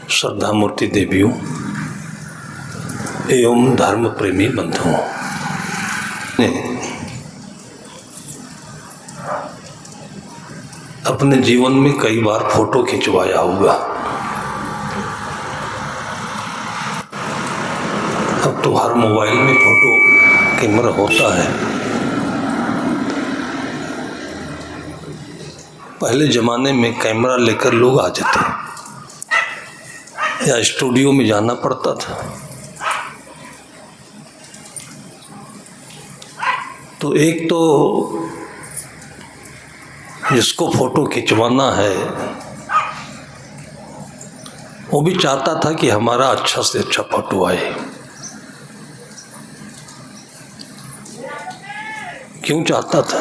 श्रद्धा मूर्ति देवियों एवं धर्म प्रेमी बंधुओं ने अपने जीवन में कई बार फोटो खिंचवाया होगा। अब तो हर मोबाइल में फोटो कैमरा होता है। पहले ज़माने में कैमरा लेकर लोग आते थे या स्टूडियो में जाना पड़ता था। तो एक तो जिसको फोटो खिंचवाना है वो भी चाहता था कि हमारा अच्छा से अच्छा फोटो आए। क्यों चाहता था?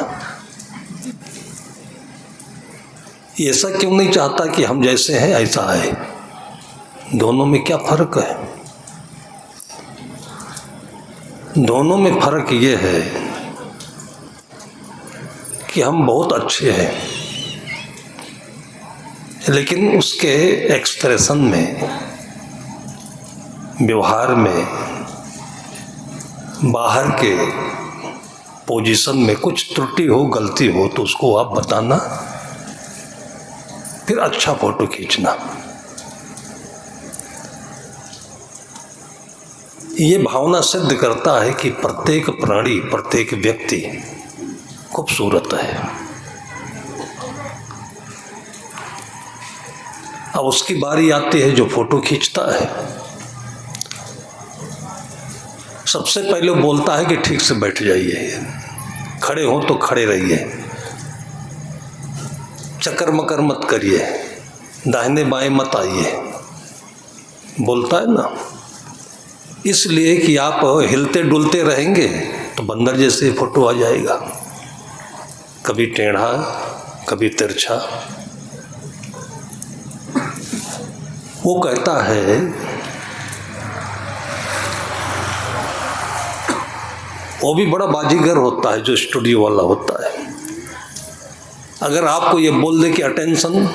ऐसा क्यों नहीं चाहता कि हम जैसे हैं ऐसा आए? दोनों में क्या फर्क है? दोनों में फर्क ये है कि हम बहुत अच्छे हैं, लेकिन उसके एक्सप्रेशन में, व्यवहार में, बाहर के पोजीशन में कुछ त्रुटि हो, गलती हो तो उसको आप बताना, फिर अच्छा फोटो खींचना। ये भावना सिद्ध करता है कि प्रत्येक प्राणी, प्रत्येक व्यक्ति खूबसूरत है। अब उसकी बारी आती है जो फोटो खींचता है। सबसे पहले बोलता है कि ठीक से बैठ जाइए, खड़े हो तो खड़े रहिए, चक्कर मकर मत करिए, दाहिने बाएं मत आइए, बोलता है ना। इसलिए कि आप हिलते डुलते रहेंगे तो बंदर जैसे फोटो आ जाएगा, कभी टेढ़ा कभी तिरछा। वो कहता है वो भी बड़ा बाजीगर होता है जो स्टूडियो वाला होता है। अगर आपको ये बोल दे कि अटेंशन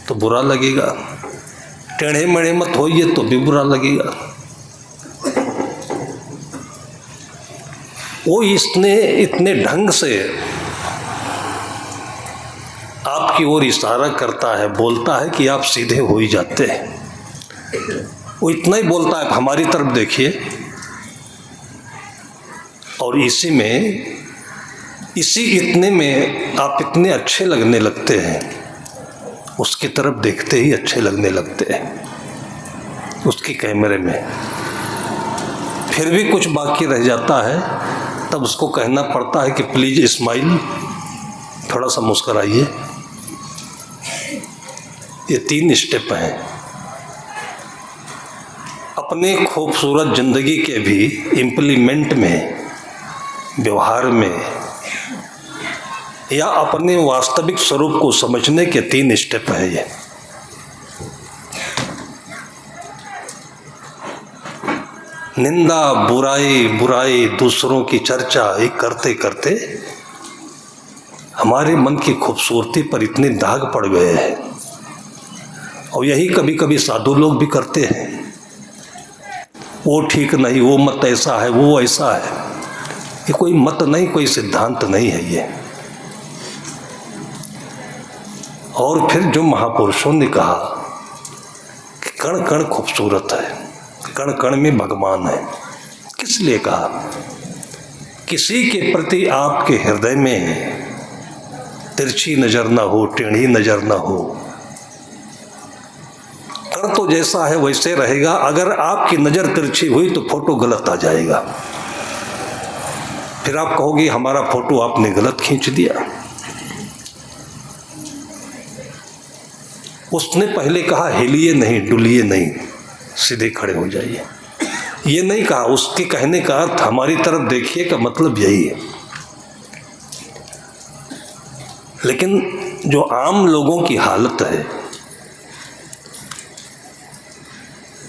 तो बुरा लगेगा, टेढ़े मेढ़े मत होइए तो भी बुरा लगेगा। वो इतने ढंग से आपकी ओर इशारा करता है, बोलता है कि आप सीधे हो ही जाते हैं। वो इतना ही बोलता है, हमारी तरफ देखिए, और इसी इतने में आप इतने अच्छे लगने लगते हैं, उसकी तरफ देखते ही अच्छे लगने लगते हैं उसकी कैमरे में। फिर भी कुछ बाकी रह जाता है, तब उसको कहना पड़ता है कि प्लीज स्माइल, थोड़ा सा मुस्कुराइए। ये 3 स्टेप हैं। अपने खूबसूरत जिंदगी के भी इम्प्लीमेंट में, व्यवहार में, या अपने वास्तविक स्वरूप को समझने के 3 स्टेप है ये। निंदा, बुराई, दूसरों की चर्चा ये करते करते हमारे मन की खूबसूरती पर इतने दाग पड़ गए हैं। और यही कभी कभी साधु लोग भी करते हैं। वो ठीक नहीं, वो मत ऐसा है, वो ऐसा है। ये कोई मत नहीं, कोई सिद्धांत नहीं है ये। और फिर जो महापुरुषों ने कहा कि कण कण खूबसूरत है, कण कण में भगवान है, किस लिए कहा? किसी के प्रति आपके हृदय में तिरछी नजर ना हो, टेढ़ी नजर ना हो। कण तो जैसा है वैसे रहेगा। अगर आपकी नजर तिरछी हुई तो फोटो गलत आ जाएगा। फिर आप कहोगे हमारा फोटो आपने गलत खींच दिया। उसने पहले कहा हिलिए नहीं, डुलिए नहीं, सीधे खड़े हो जाइए। ये नहीं कहा। उसके कहने का अर्थ हमारी तरफ देखिए का मतलब यही है। लेकिन जो आम लोगों की हालत है,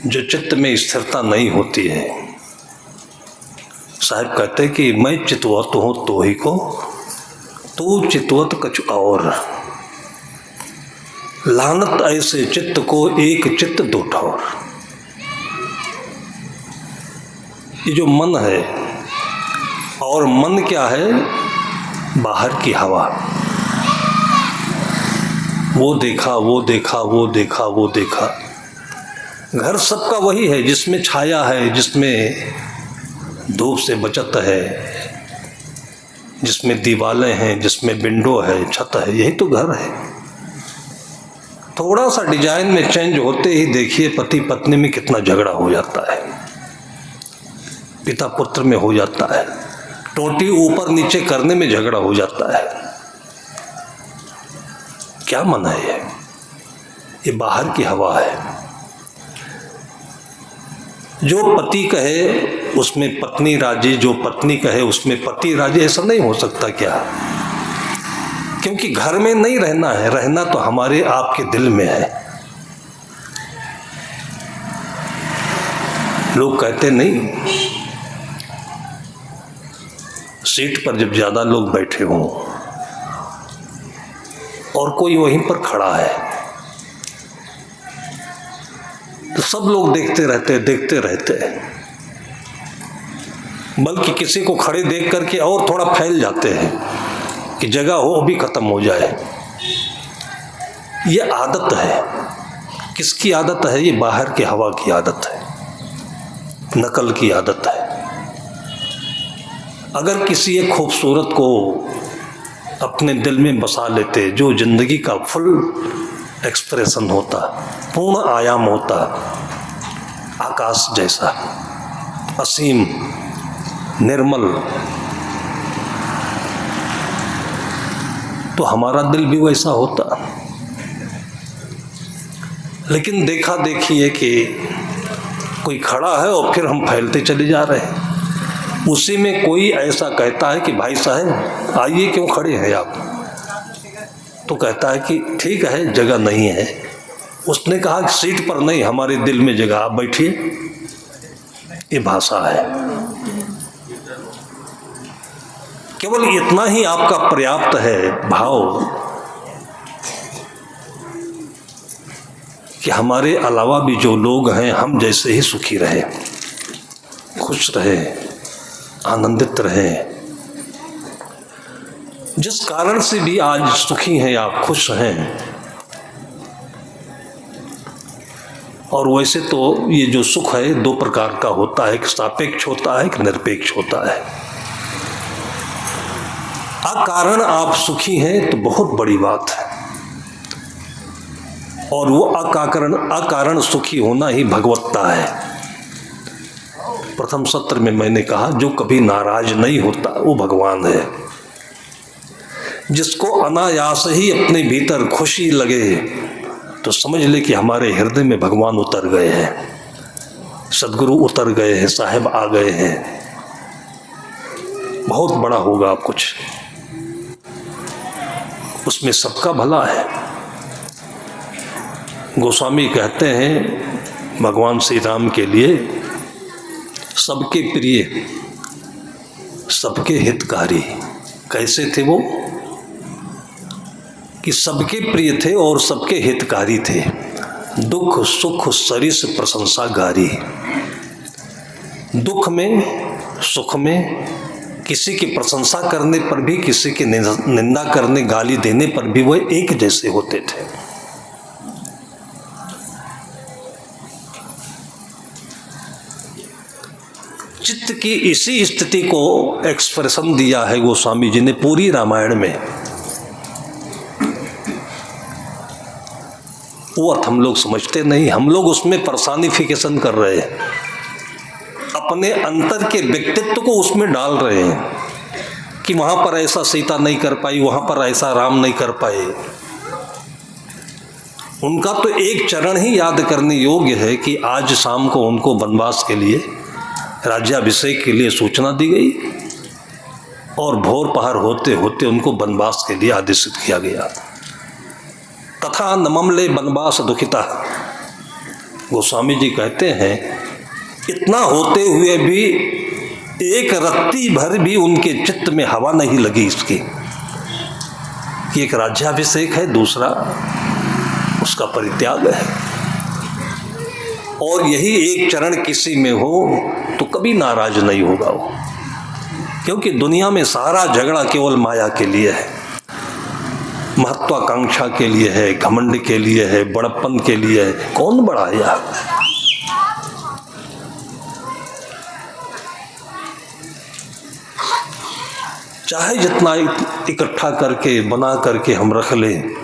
जो चित्त में स्थिरता नहीं होती है, साहब कहते हैं कि मैं चितवत हूँ तो ही को, तू चितवत कछु और। लानत ऐसे चित्त को एक चित्त दो ठौर। ये जो मन है, और मन क्या है? बाहर की हवा। वो देखा, वो देखा, वो देखा, वो देखा। घर सबका वही है जिसमें छाया है, जिसमें धूप से बचत है, जिसमें दीवारें हैं, जिसमें विंडो है, छत है, यही तो घर है। थोड़ा सा डिजाइन में चेंज होते ही देखिए पति पत्नी में कितना झगड़ा हो जाता है, पिता पुत्र में हो जाता है, टोटी ऊपर नीचे करने में झगड़ा हो जाता है। क्या मन है ये बाहर की हवा है। जो पति कहे उसमें पत्नी राजी, जो पत्नी कहे उसमें पति राजी, ऐसा नहीं हो सकता क्या? क्योंकि घर में नहीं रहना है, रहना तो हमारे आपके दिल में है। लोग कहते नहीं, सीट पर जब ज्यादा लोग बैठे हों और कोई वहीं पर खड़ा है तो सब लोग देखते रहते हैं, बल्कि किसी को खड़े देख करके और थोड़ा फैल जाते हैं कि जगह हो भी खत्म हो जाए। ये आदत है। किसकी आदत है? ये बाहर की हवा की आदत है, नकल की आदत है। अगर किसी एक खूबसूरत को अपने दिल में बसा लेते, जो जिंदगी का फुल एक्सप्रेशन होता, पूर्ण आयाम होता, आकाश जैसा असीम निर्मल, तो हमारा दिल भी वैसा होता। लेकिन देखा देखी है कि कोई खड़ा है और फिर हम फैलते चले जा रहे हैं। उसी में कोई ऐसा कहता है कि भाई साहब आइए, क्यों खड़े हैं आप? तो कहता है कि ठीक है, जगह नहीं है। उसने कहा कि सीट पर नहीं, हमारे दिल में जगह, आप बैठिए। ये भाषा है। केवल इतना ही आपका पर्याप्त है भाव कि हमारे अलावा भी जो लोग हैं हम जैसे ही सुखी रहे, खुश रहे, आनंदित रहे। जिस कारण से भी आज सुखी हैं आप, खुश हैं। और वैसे तो ये जो सुख है दो प्रकार का होता है, एक सापेक्ष होता है, एक निरपेक्ष होता है। अकारण आप सुखी हैं तो बहुत बड़ी बात है, और वो अकारण सुखी होना ही भगवत्ता है। प्रथम सत्र में मैंने कहा, जो कभी नाराज नहीं होता वो भगवान है। जिसको अनायास ही अपने भीतर खुशी लगे तो समझ ले कि हमारे हृदय में भगवान उतर गए हैं, सदगुरु उतर गए हैं, साहेब आ गए हैं। बहुत बड़ा होगा आप कुछ, उसमें सबका भला है। गोस्वामी कहते हैं भगवान श्री राम के लिए, सबके प्रिय, सबके हितकारी। कैसे थे वो? कि सबके प्रिय थे और सबके हितकारी थे। दुख सुख सरिस प्रशंसा गारी। दुख में, सुख में, किसी की प्रशंसा करने पर भी, किसी की निंदा करने, गाली देने पर भी वह एक जैसे होते थे। चित्त की इसी स्थिति को एक्सप्रेशन दिया है गोस्वामी जी ने पूरी रामायण में। वो अर्थ हम लोग समझते नहीं, हम लोग उसमें पर्सनिफिकेशन कर रहे हैं, अपने अंतर के व्यक्तित्व को उसमें डाल रहे हैं कि वहां पर ऐसा सीता नहीं कर पाई, वहां पर ऐसा राम नहीं कर पाए। उनका तो एक चरण ही याद करने योग्य है कि आज शाम को उनको वनवास के लिए, राज्याभिषेक के लिए सूचना दी गई और भोर पहर होते होते उनको वनवास के लिए आदेशित किया गया। तथा नममले वनवास दुखिता। गोस्वामी जी कहते हैं इतना होते हुए भी एक रत्ती भर भी उनके चित्त में हवा नहीं लगी इसकी कि एक राज्याभिषेक है, दूसरा उसका परित्याग है। और यही एक चरण किसी में हो तो कभी नाराज नहीं होगा वो, क्योंकि दुनिया में सारा झगड़ा केवल माया के लिए है, महत्वाकांक्षा के लिए है, घमंड के लिए है, बड़प्पन के लिए है। कौन बड़ा है यार? चाहे जितना इकट्ठा करके बना करके हम रख लें,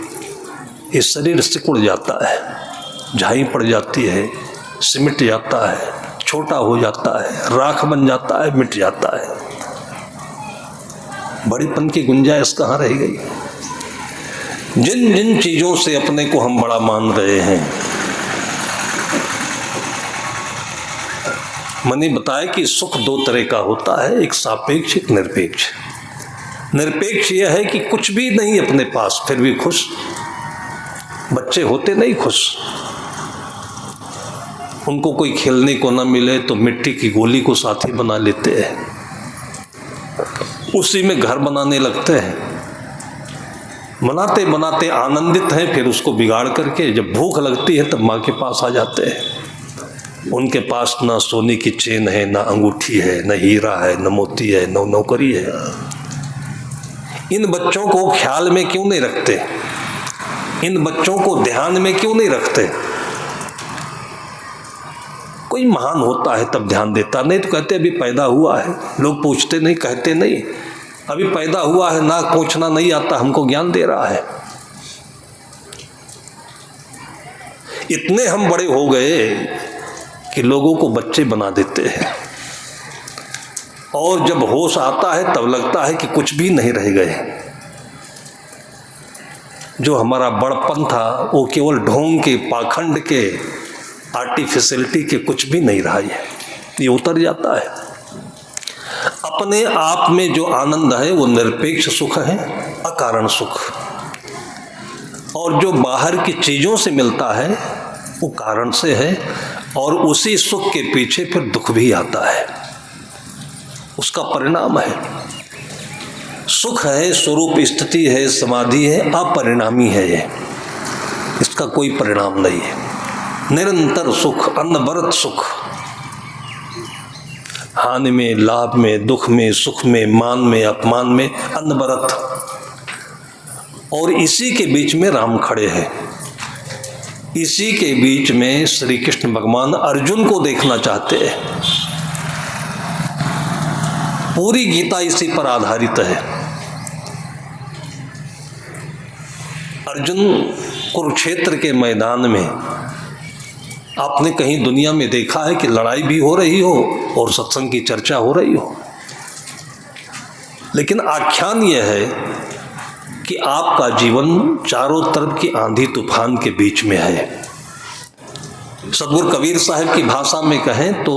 ये शरीर सिकुड़ जाता है, झाई पड़ जाती है, सिमट जाता है, छोटा हो जाता है, राख बन जाता है, मिट जाता है। बड़ीपन की गुंजाइश कहाँ रह गई? जिन जिन चीजों से अपने को हम बड़ा मान रहे हैं, मैंने बताया कि सुख दो तरह का होता है, एक सापेक्ष, एक निरपेक्ष। निरपेक्ष यह है कि कुछ भी नहीं अपने पास फिर भी खुश। बच्चे होते नहीं खुश, उनको कोई खेलने को ना मिले तो मिट्टी की गोली को साथी बना लेते हैं, उसी में घर बनाने लगते हैं, बनाते बनाते आनंदित हैं, फिर उसको बिगाड़ करके जब भूख लगती है तब माँ के पास आ जाते हैं। उनके पास ना सोने की चेन है, ना अंगूठी है, न हीरा है, न मोती है, न नौकरी है। इन बच्चों को ख्याल में क्यों नहीं रखते? इन बच्चों को ध्यान में क्यों नहीं रखते? कोई महान होता है तब ध्यान देता, नहीं तो कहते अभी पैदा हुआ है। लोग पूछते नहीं, कहते नहीं अभी पैदा हुआ है, नाक पोंछना नहीं आता, हमको ज्ञान दे रहा है। इतने हम बड़े हो गए कि लोगों को बच्चे बना देते हैं, और जब होश आता है तब लगता है कि कुछ भी नहीं रह गए। जो हमारा बड़पन था वो केवल ढोंग के, पाखंड के, आर्टिफिशियलिटी के कुछ भी नहीं रहा है, ये उतर जाता है। अपने आप में जो आनंद है वो निरपेक्ष सुख है, अकारण सुख। और जो बाहर की चीजों से मिलता है वो कारण से है, और उसी सुख के पीछे फिर दुख भी आता है, उसका परिणाम है। सुख है, स्वरूप स्थिति है, समाधि है, अपरिणामी है ये, इसका कोई परिणाम नहीं है। निरंतर सुख, अनवरत सुख, हानि में, लाभ में, दुख में, सुख में, मान में, अपमान में, अनवरत। और इसी के बीच में राम खड़े हैं, इसी के बीच में श्री कृष्ण भगवान अर्जुन को देखना चाहते हैं। पूरी गीता इसी पर आधारित है। अर्जुन कुरुक्षेत्र के मैदान में, आपने कहीं दुनिया में देखा है कि लड़ाई भी हो रही हो और सत्संग की चर्चा हो रही हो? लेकिन आख्यान यह है कि आपका जीवन चारों तरफ की आंधी तूफान के बीच में है। सदगुरु कबीर साहब की भाषा में कहें तो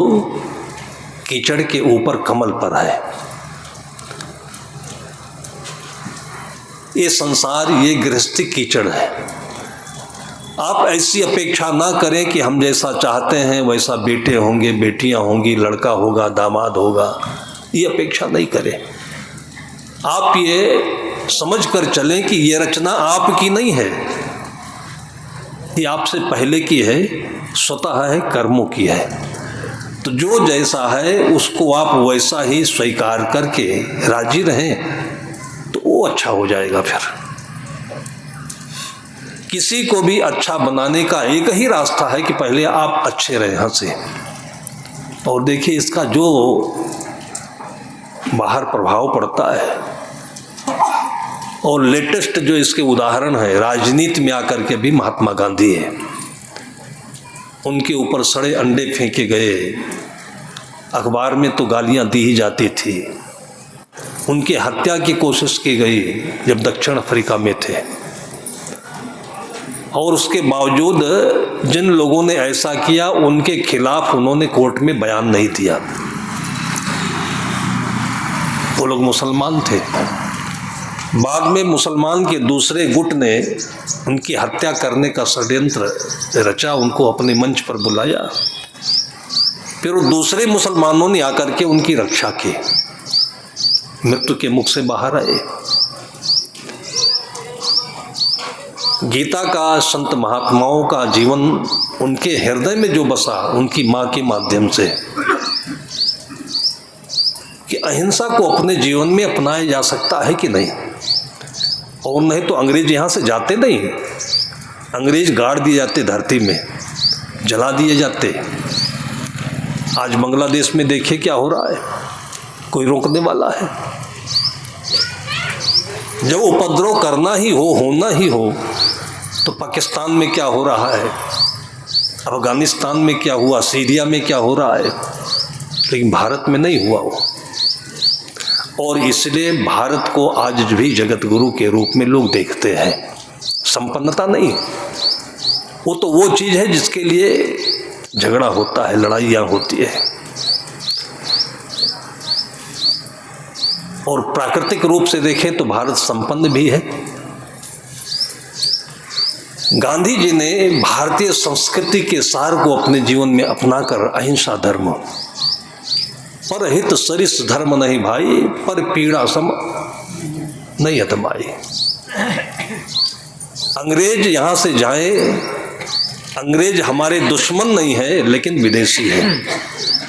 कीचड़ के ऊपर कमल पर है। ये संसार, ये गृहस्थी कीचड़ है। आप ऐसी अपेक्षा ना करें कि हम जैसा चाहते हैं वैसा बेटे होंगे, बेटियां होंगी, लड़का होगा, दामाद होगा, ये अपेक्षा नहीं करें। आप ये समझ कर चलें कि ये रचना आपकी नहीं है, ये आपसे पहले की है, स्वतः है, कर्मों की है। तो जो जैसा है उसको आप वैसा ही स्वीकार करके राजी रहें तो वो अच्छा हो जाएगा। फिर किसी को भी अच्छा बनाने का एक ही रास्ता है कि पहले आप अच्छे रहें, हंसे। और देखिए इसका जो बाहर प्रभाव पड़ता है, और लेटेस्ट जो इसके उदाहरण है राजनीति में आकर के भी महात्मा गांधी है, उनके ऊपर सड़े अंडे फेंके गए, अखबार में तो गालियां दी ही जाती थी, उनकी हत्या की कोशिश की गई जब दक्षिण अफ्रीका में थे। और उसके बावजूद जिन लोगों ने ऐसा किया उनके खिलाफ उन्होंने कोर्ट में बयान नहीं दिया। वो लोग मुसलमान थे। बाद में मुसलमान के दूसरे गुट ने उनकी हत्या करने का षड्यंत्र रचा, उनको अपने मंच पर बुलाया, फिर वो दूसरे मुसलमानों ने आकर के उनकी रक्षा की, मृत्यु के मुख से बाहर आए। गीता का, संत महात्माओं का जीवन उनके हृदय में जो बसा उनकी माँ के माध्यम से, कि अहिंसा को अपने जीवन में अपनाया जा सकता है कि नहीं। और नहीं तो अंग्रेज यहाँ से जाते नहीं, अंग्रेज गाड़ दिए जाते, धरती में जला दिए जाते। आज बांग्लादेश में देखिए क्या हो रहा है, कोई रोकने वाला है? जब उपद्रव करना ही हो, होना ही हो, तो पाकिस्तान में क्या हो रहा है, अफगानिस्तान में क्या हुआ, सीरिया में क्या हो रहा है, लेकिन भारत में नहीं हुआ वो। और इसलिए भारत को आज भी जगत गुरु के रूप में लोग देखते हैं। संपन्नता नहीं, वो तो वो चीज़ है जिसके लिए झगड़ा होता है, लड़ाइयाँ होती है। और प्राकृतिक रूप से देखें तो भारत संपन्न भी है। गांधी जी ने भारतीय संस्कृति के सार को अपने जीवन में अपनाकर अहिंसा धर्म, पर हित सरिस धर्म नहीं भाई, पर पीड़ा सम नहीं अतमाई। अंग्रेज यहाँ से जाए, अंग्रेज हमारे दुश्मन नहीं है लेकिन विदेशी है।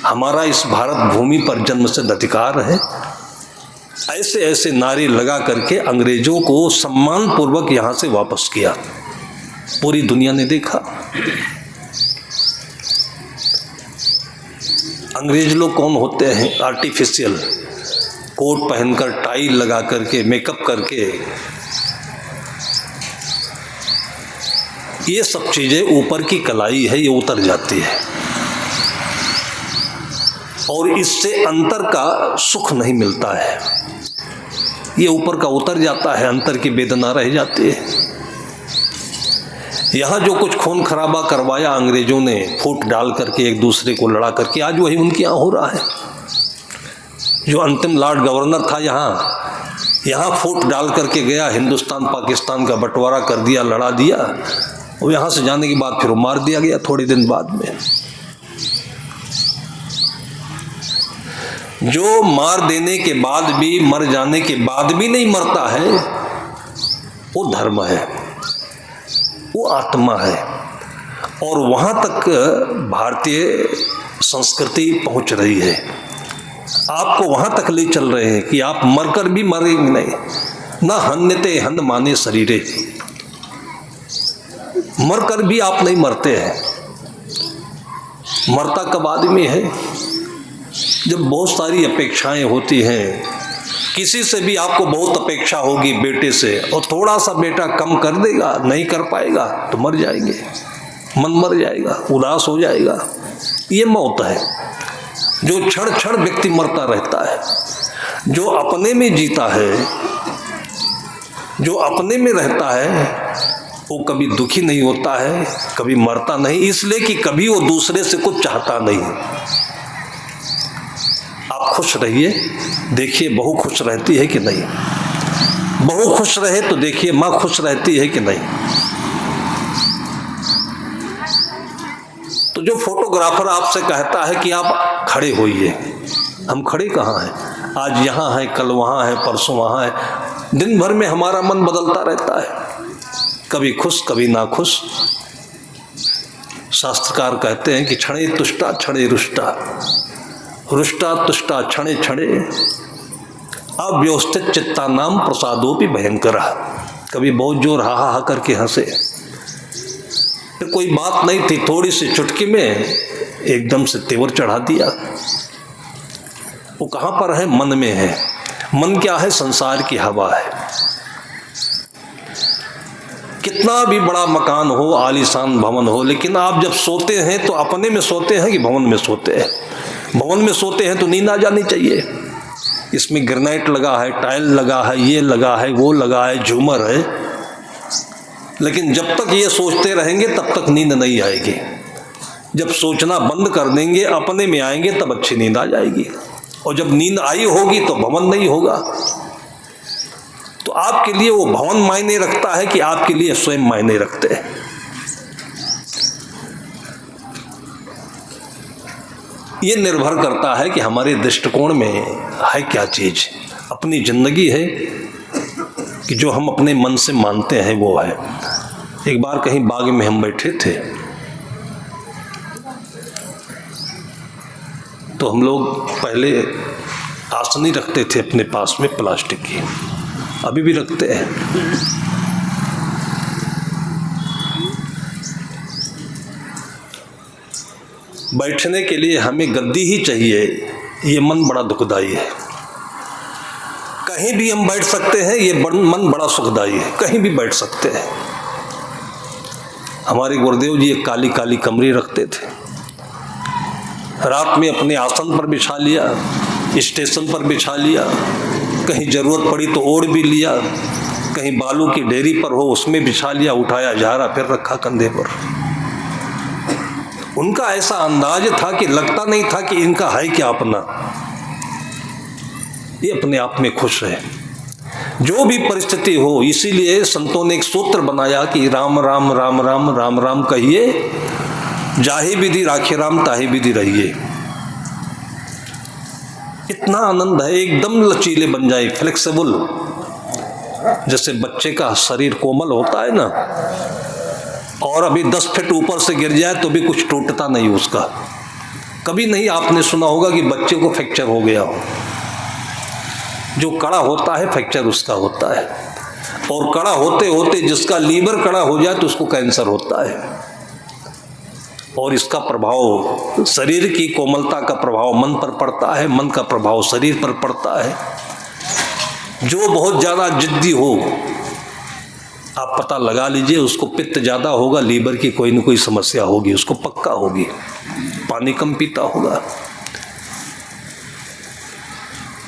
हमारा इस भारत भूमि पर जन्मसिद्ध अधिकार है। ऐसे ऐसे नारे लगा करके अंग्रेजों को सम्मान पूर्वक यहाँ से वापस किया। पूरी दुनिया ने देखा। अंग्रेज लोग कौन होते हैं? आर्टिफिशियल कोट पहनकर, टाई लगा करके, मेकअप करके, ये सब चीजें ऊपर की कलाई है, ये उतर जाती है और इससे अंतर का सुख नहीं मिलता है। ये ऊपर का उतर जाता है, अंतर की वेदना रह जाती है। यहाँ जो कुछ खून खराबा करवाया अंग्रेजों ने, फूट डाल करके, एक दूसरे को लड़ा करके, आज वही उनके यहाँ हो रहा है। जो अंतिम लॉर्ड गवर्नर था यहाँ फूट डाल करके गया, हिंदुस्तान पाकिस्तान का बंटवारा कर दिया, लड़ा दिया, और यहाँ से जाने के बाद फिर मार दिया गया थोड़े दिन बाद में। जो मार देने के बाद भी, मर जाने के बाद भी नहीं मरता है, वो धर्म है, वो आत्मा है। और वहाँ तक भारतीय संस्कृति पहुँच रही है। आपको वहाँ तक ले चल रहे हैं कि आप मरकर भी मरेंगे नहीं। ना हन्यते हन माने शरीरे, मरकर भी आप नहीं मरते हैं। मरता कब आदमी है? जब बहुत सारी अपेक्षाएं होती हैं। किसी से भी आपको बहुत अपेक्षा होगी बेटे से, और थोड़ा सा बेटा कम कर देगा, नहीं कर पाएगा तो मर जाएंगे, मन मर जाएगा, उदास हो जाएगा। ये मौत है। जो क्षण क्षण व्यक्ति मरता रहता है, जो अपने में जीता है, जो अपने में रहता है, वो कभी दुखी नहीं होता है, कभी मरता नहीं, इसलिए कि कभी वो दूसरे से कुछ चाहता नहीं। आप खुश रहिए, देखिए बहू खुश रहती है कि नहीं। बहू खुश रहे तो देखिए माँ खुश रहती है कि नहीं। तो जो फोटोग्राफर आपसे कहता है कि आप खड़े होइए, हम खड़े कहाँ हैं? आज यहाँ हैं, कल वहाँ हैं, परसों वहाँ हैं। दिन भर में हमारा मन बदलता रहता है, कभी खुश कभी ना खुश। शास्त्रकार कहते हैं कि क्षणे तुष्टा क्षणे रुष्टा, रुष्टा तुष्टा क्षणे क्षणे, अव्यवस्थित चित्ता नाम प्रसादोपि भयंकर। कभी बहुत जोर हा हा करके हंसे, फिर कोई बात नहीं थी, थोड़ी सी चुटकी में एकदम से तेवर चढ़ा दिया। वो कहाँ पर है? मन में है। मन क्या है? संसार की हवा है। कितना भी बड़ा मकान हो, आलीशान भवन हो, लेकिन आप जब सोते हैं तो अपने में सोते हैं कि भवन में सोते हैं? भवन में सोते हैं तो नींद आ जानी चाहिए। इसमें ग्रेनाइट लगा है, टाइल लगा है, ये लगा है, वो लगा है, झूमर है, लेकिन जब तक ये सोचते रहेंगे तब तक नींद नहीं आएगी। जब सोचना बंद कर देंगे, अपने में आएंगे, तब अच्छी नींद आ जाएगी। और जब नींद आई होगी तो भवन नहीं होगा। तो आपके लिए वो भवन मायने रखता है कि आपके लिए स्वयं मायने रखते हैं? ये निर्भर करता है कि हमारे दृष्टिकोण में है क्या चीज। अपनी जिंदगी है कि जो हम अपने मन से मानते हैं वो है। एक बार कहीं बाग में हम बैठे थे, तो हम लोग पहले आसनी रखते थे अपने पास में प्लास्टिक की, अभी भी रखते हैं। बैठने के लिए हमें गद्दी ही चाहिए, ये मन बड़ा दुखदाई है। कहीं भी हम बैठ सकते हैं, ये मन बड़ा सुखदाई है, कहीं भी बैठ सकते हैं। हमारे गुरुदेव जी एक काली काली कमरी रखते थे, रात में अपने आसन पर बिछा लिया, स्टेशन पर बिछा लिया, कहीं ज़रूरत पड़ी तो ओढ़ भी लिया, कहीं बालू की ढेरी पर हो उसमें बिछा लिया, उठाया झारा फिर रखा कंधे पर। उनका ऐसा अंदाज था कि लगता नहीं था कि इनका है क्या अपना, ये अपने आप में खुश है जो भी परिस्थिति हो। इसीलिए संतों ने एक सूत्र बनाया कि राम राम राम राम राम राम कहिए, जाहि विधि राखे राम ताहि विधि रहिए। इतना आनंद है, एकदम लचीले बन जाए, फ्लेक्सिबल, जैसे बच्चे का शरीर कोमल होता है ना, और अभी 10 फीट ऊपर से गिर जाए तो भी कुछ टूटता नहीं उसका। कभी नहीं आपने सुना होगा कि बच्चे को फ्रैक्चर हो गया हो। जो कड़ा होता है फ्रैक्चर उसका होता है, और कड़ा होते होते जिसका लीवर कड़ा हो जाए तो उसको कैंसर होता है। और इसका प्रभाव, शरीर की कोमलता का प्रभाव मन पर पड़ता है, मन का प्रभाव शरीर पर पड़ता है। जो बहुत ज़्यादा जिद्दी हो, आप पता लगा लीजिए, उसको पित्त ज़्यादा होगा, लीवर की कोई न कोई समस्या होगी, उसको पक्का होगी, पानी कम पीता होगा,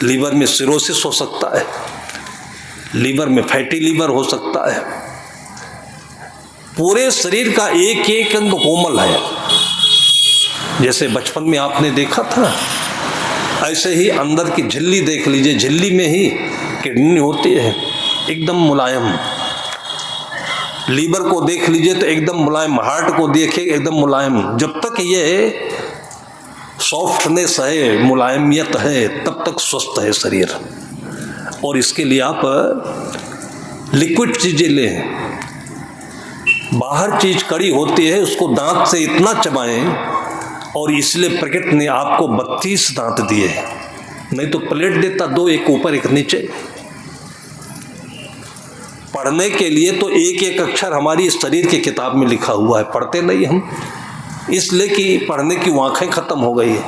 लीवर में सिरोसिस हो सकता है, लीवर में फैटी लीवर हो सकता है। पूरे शरीर का एक एक अंग कोमल है। जैसे बचपन में आपने देखा था, ऐसे ही अंदर की झिल्ली देख लीजिए, झिल्ली में ही किडनी होती है, एकदम मुलायम। लीवर को देख लीजिए तो एकदम मुलायम, हार्ट को देखिए एकदम मुलायम। जब तक ये सॉफ्टनेस है, मुलायमियत है, तब तक स्वस्थ है शरीर। और इसके लिए आप लिक्विड चीजें लें। बाहर चीज कड़ी होती है, उसको दांत से इतना चबाएं, और इसलिए प्रकृति ने आपको 32 दांत दिए, नहीं तो प्लेट देता 2, एक ऊपर एक नीचे। पढ़ने के लिए तो एक एक अक्षर हमारी इस शरीर के किताब में लिखा हुआ है, पढ़ते नहीं हम, इसलिए कि पढ़ने की आँखें खत्म हो गई है।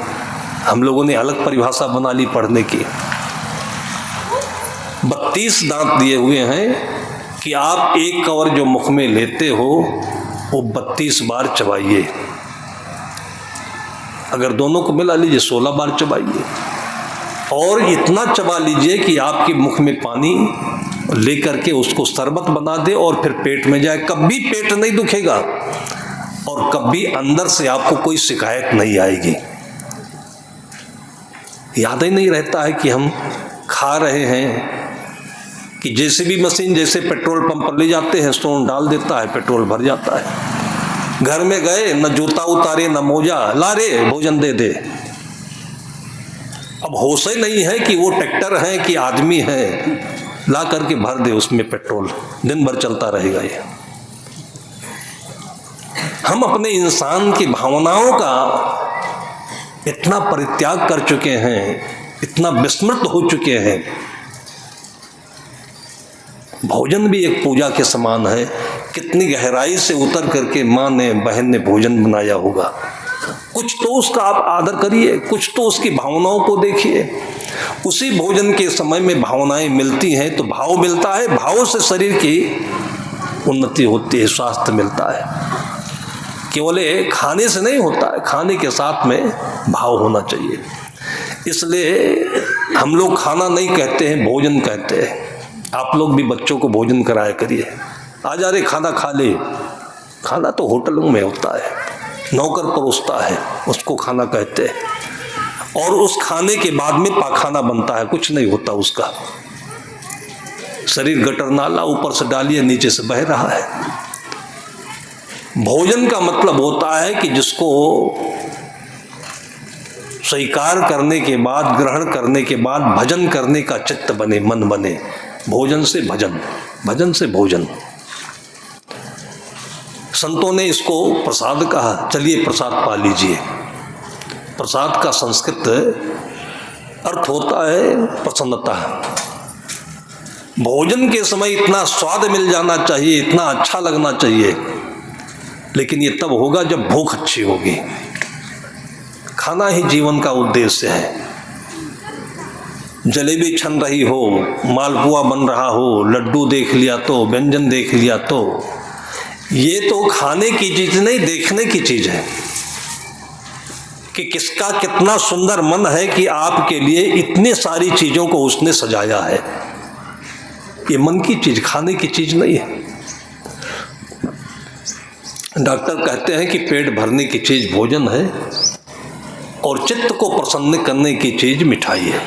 हम लोगों ने अलग परिभाषा बना ली पढ़ने की। 32 दांत दिए हुए हैं कि आप एक कवर जो मुख में लेते हो वो 32 बार चबाइए। अगर दोनों को मिला लीजिए 16 बार चबाइए, और इतना चबा लीजिए कि आपके मुख में पानी लेकर के उसको शरबत बना दे और फिर पेट में जाए। कभी पेट नहीं दुखेगा और कभी अंदर से आपको कोई शिकायत नहीं आएगी। याद ही नहीं रहता है कि हम खा रहे हैं, कि जेसीबी मशीन जैसे पेट्रोल पंप पर ले जाते हैं, स्टोन डाल देता है, पेट्रोल भर जाता है। घर में गए, न जूता उतारे न मोजा, ला रे भोजन दे दे। अब होश ही नहीं है कि वो ट्रैक्टर है कि आदमी है, ला करके भर दे उसमें पेट्रोल, दिन भर चलता रहेगा ये। हम अपने इंसान की भावनाओं का इतना परित्याग कर चुके हैं, इतना विस्मृत हो चुके हैं। भोजन भी एक पूजा के समान है। कितनी गहराई से उतर करके माँ ने, बहन ने भोजन बनाया होगा। कुछ तो उसका आप आदर करिए, कुछ तो उसकी भावनाओं को देखिए। उसी भोजन के समय में भावनाएं मिलती हैं तो भाव मिलता है, भाव से शरीर की उन्नति होती है, स्वास्थ्य मिलता है। केवल खाने से नहीं होता है, खाने के साथ में भाव होना चाहिए। इसलिए हम लोग खाना नहीं कहते हैं, भोजन कहते हैं। आप लोग भी बच्चों को भोजन कराया करिए। आ जा रे खाना खा ले। खाना तो होटलों में होता है, नौकर परोसता है, उसको खाना कहते हैं। और उस खाने के बाद में पाखाना बनता है, कुछ नहीं होता उसका। शरीर गटर नाला, ऊपर से डालिए नीचे से बह रहा है। भोजन का मतलब होता है कि जिसको स्वीकार करने के बाद, ग्रहण करने के बाद भजन करने का चित्त बने, मन बने। भोजन से भजन, भजन से भोजन। संतों ने इसको प्रसाद कहा। चलिए प्रसाद पा लीजिए। प्रसाद का संस्कृत अर्थ होता है प्रसन्नता। भोजन के समय इतना स्वाद मिल जाना चाहिए, इतना अच्छा लगना चाहिए, लेकिन ये तब होगा जब भूख अच्छी होगी। खाना ही जीवन का उद्देश्य है। जलेबी छन रही हो, मालपुआ बन रहा हो, लड्डू देख लिया तो, व्यंजन देख लिया तो, ये तो खाने की चीज नहीं, देखने की चीज है कि किसका कितना सुंदर मन है कि आपके लिए इतनी सारी चीजों को उसने सजाया है। ये मन की चीज, खाने की चीज नहीं है। डॉक्टर कहते हैं कि पेट भरने की चीज भोजन है और चित्त को प्रसन्न करने की चीज मिठाई है।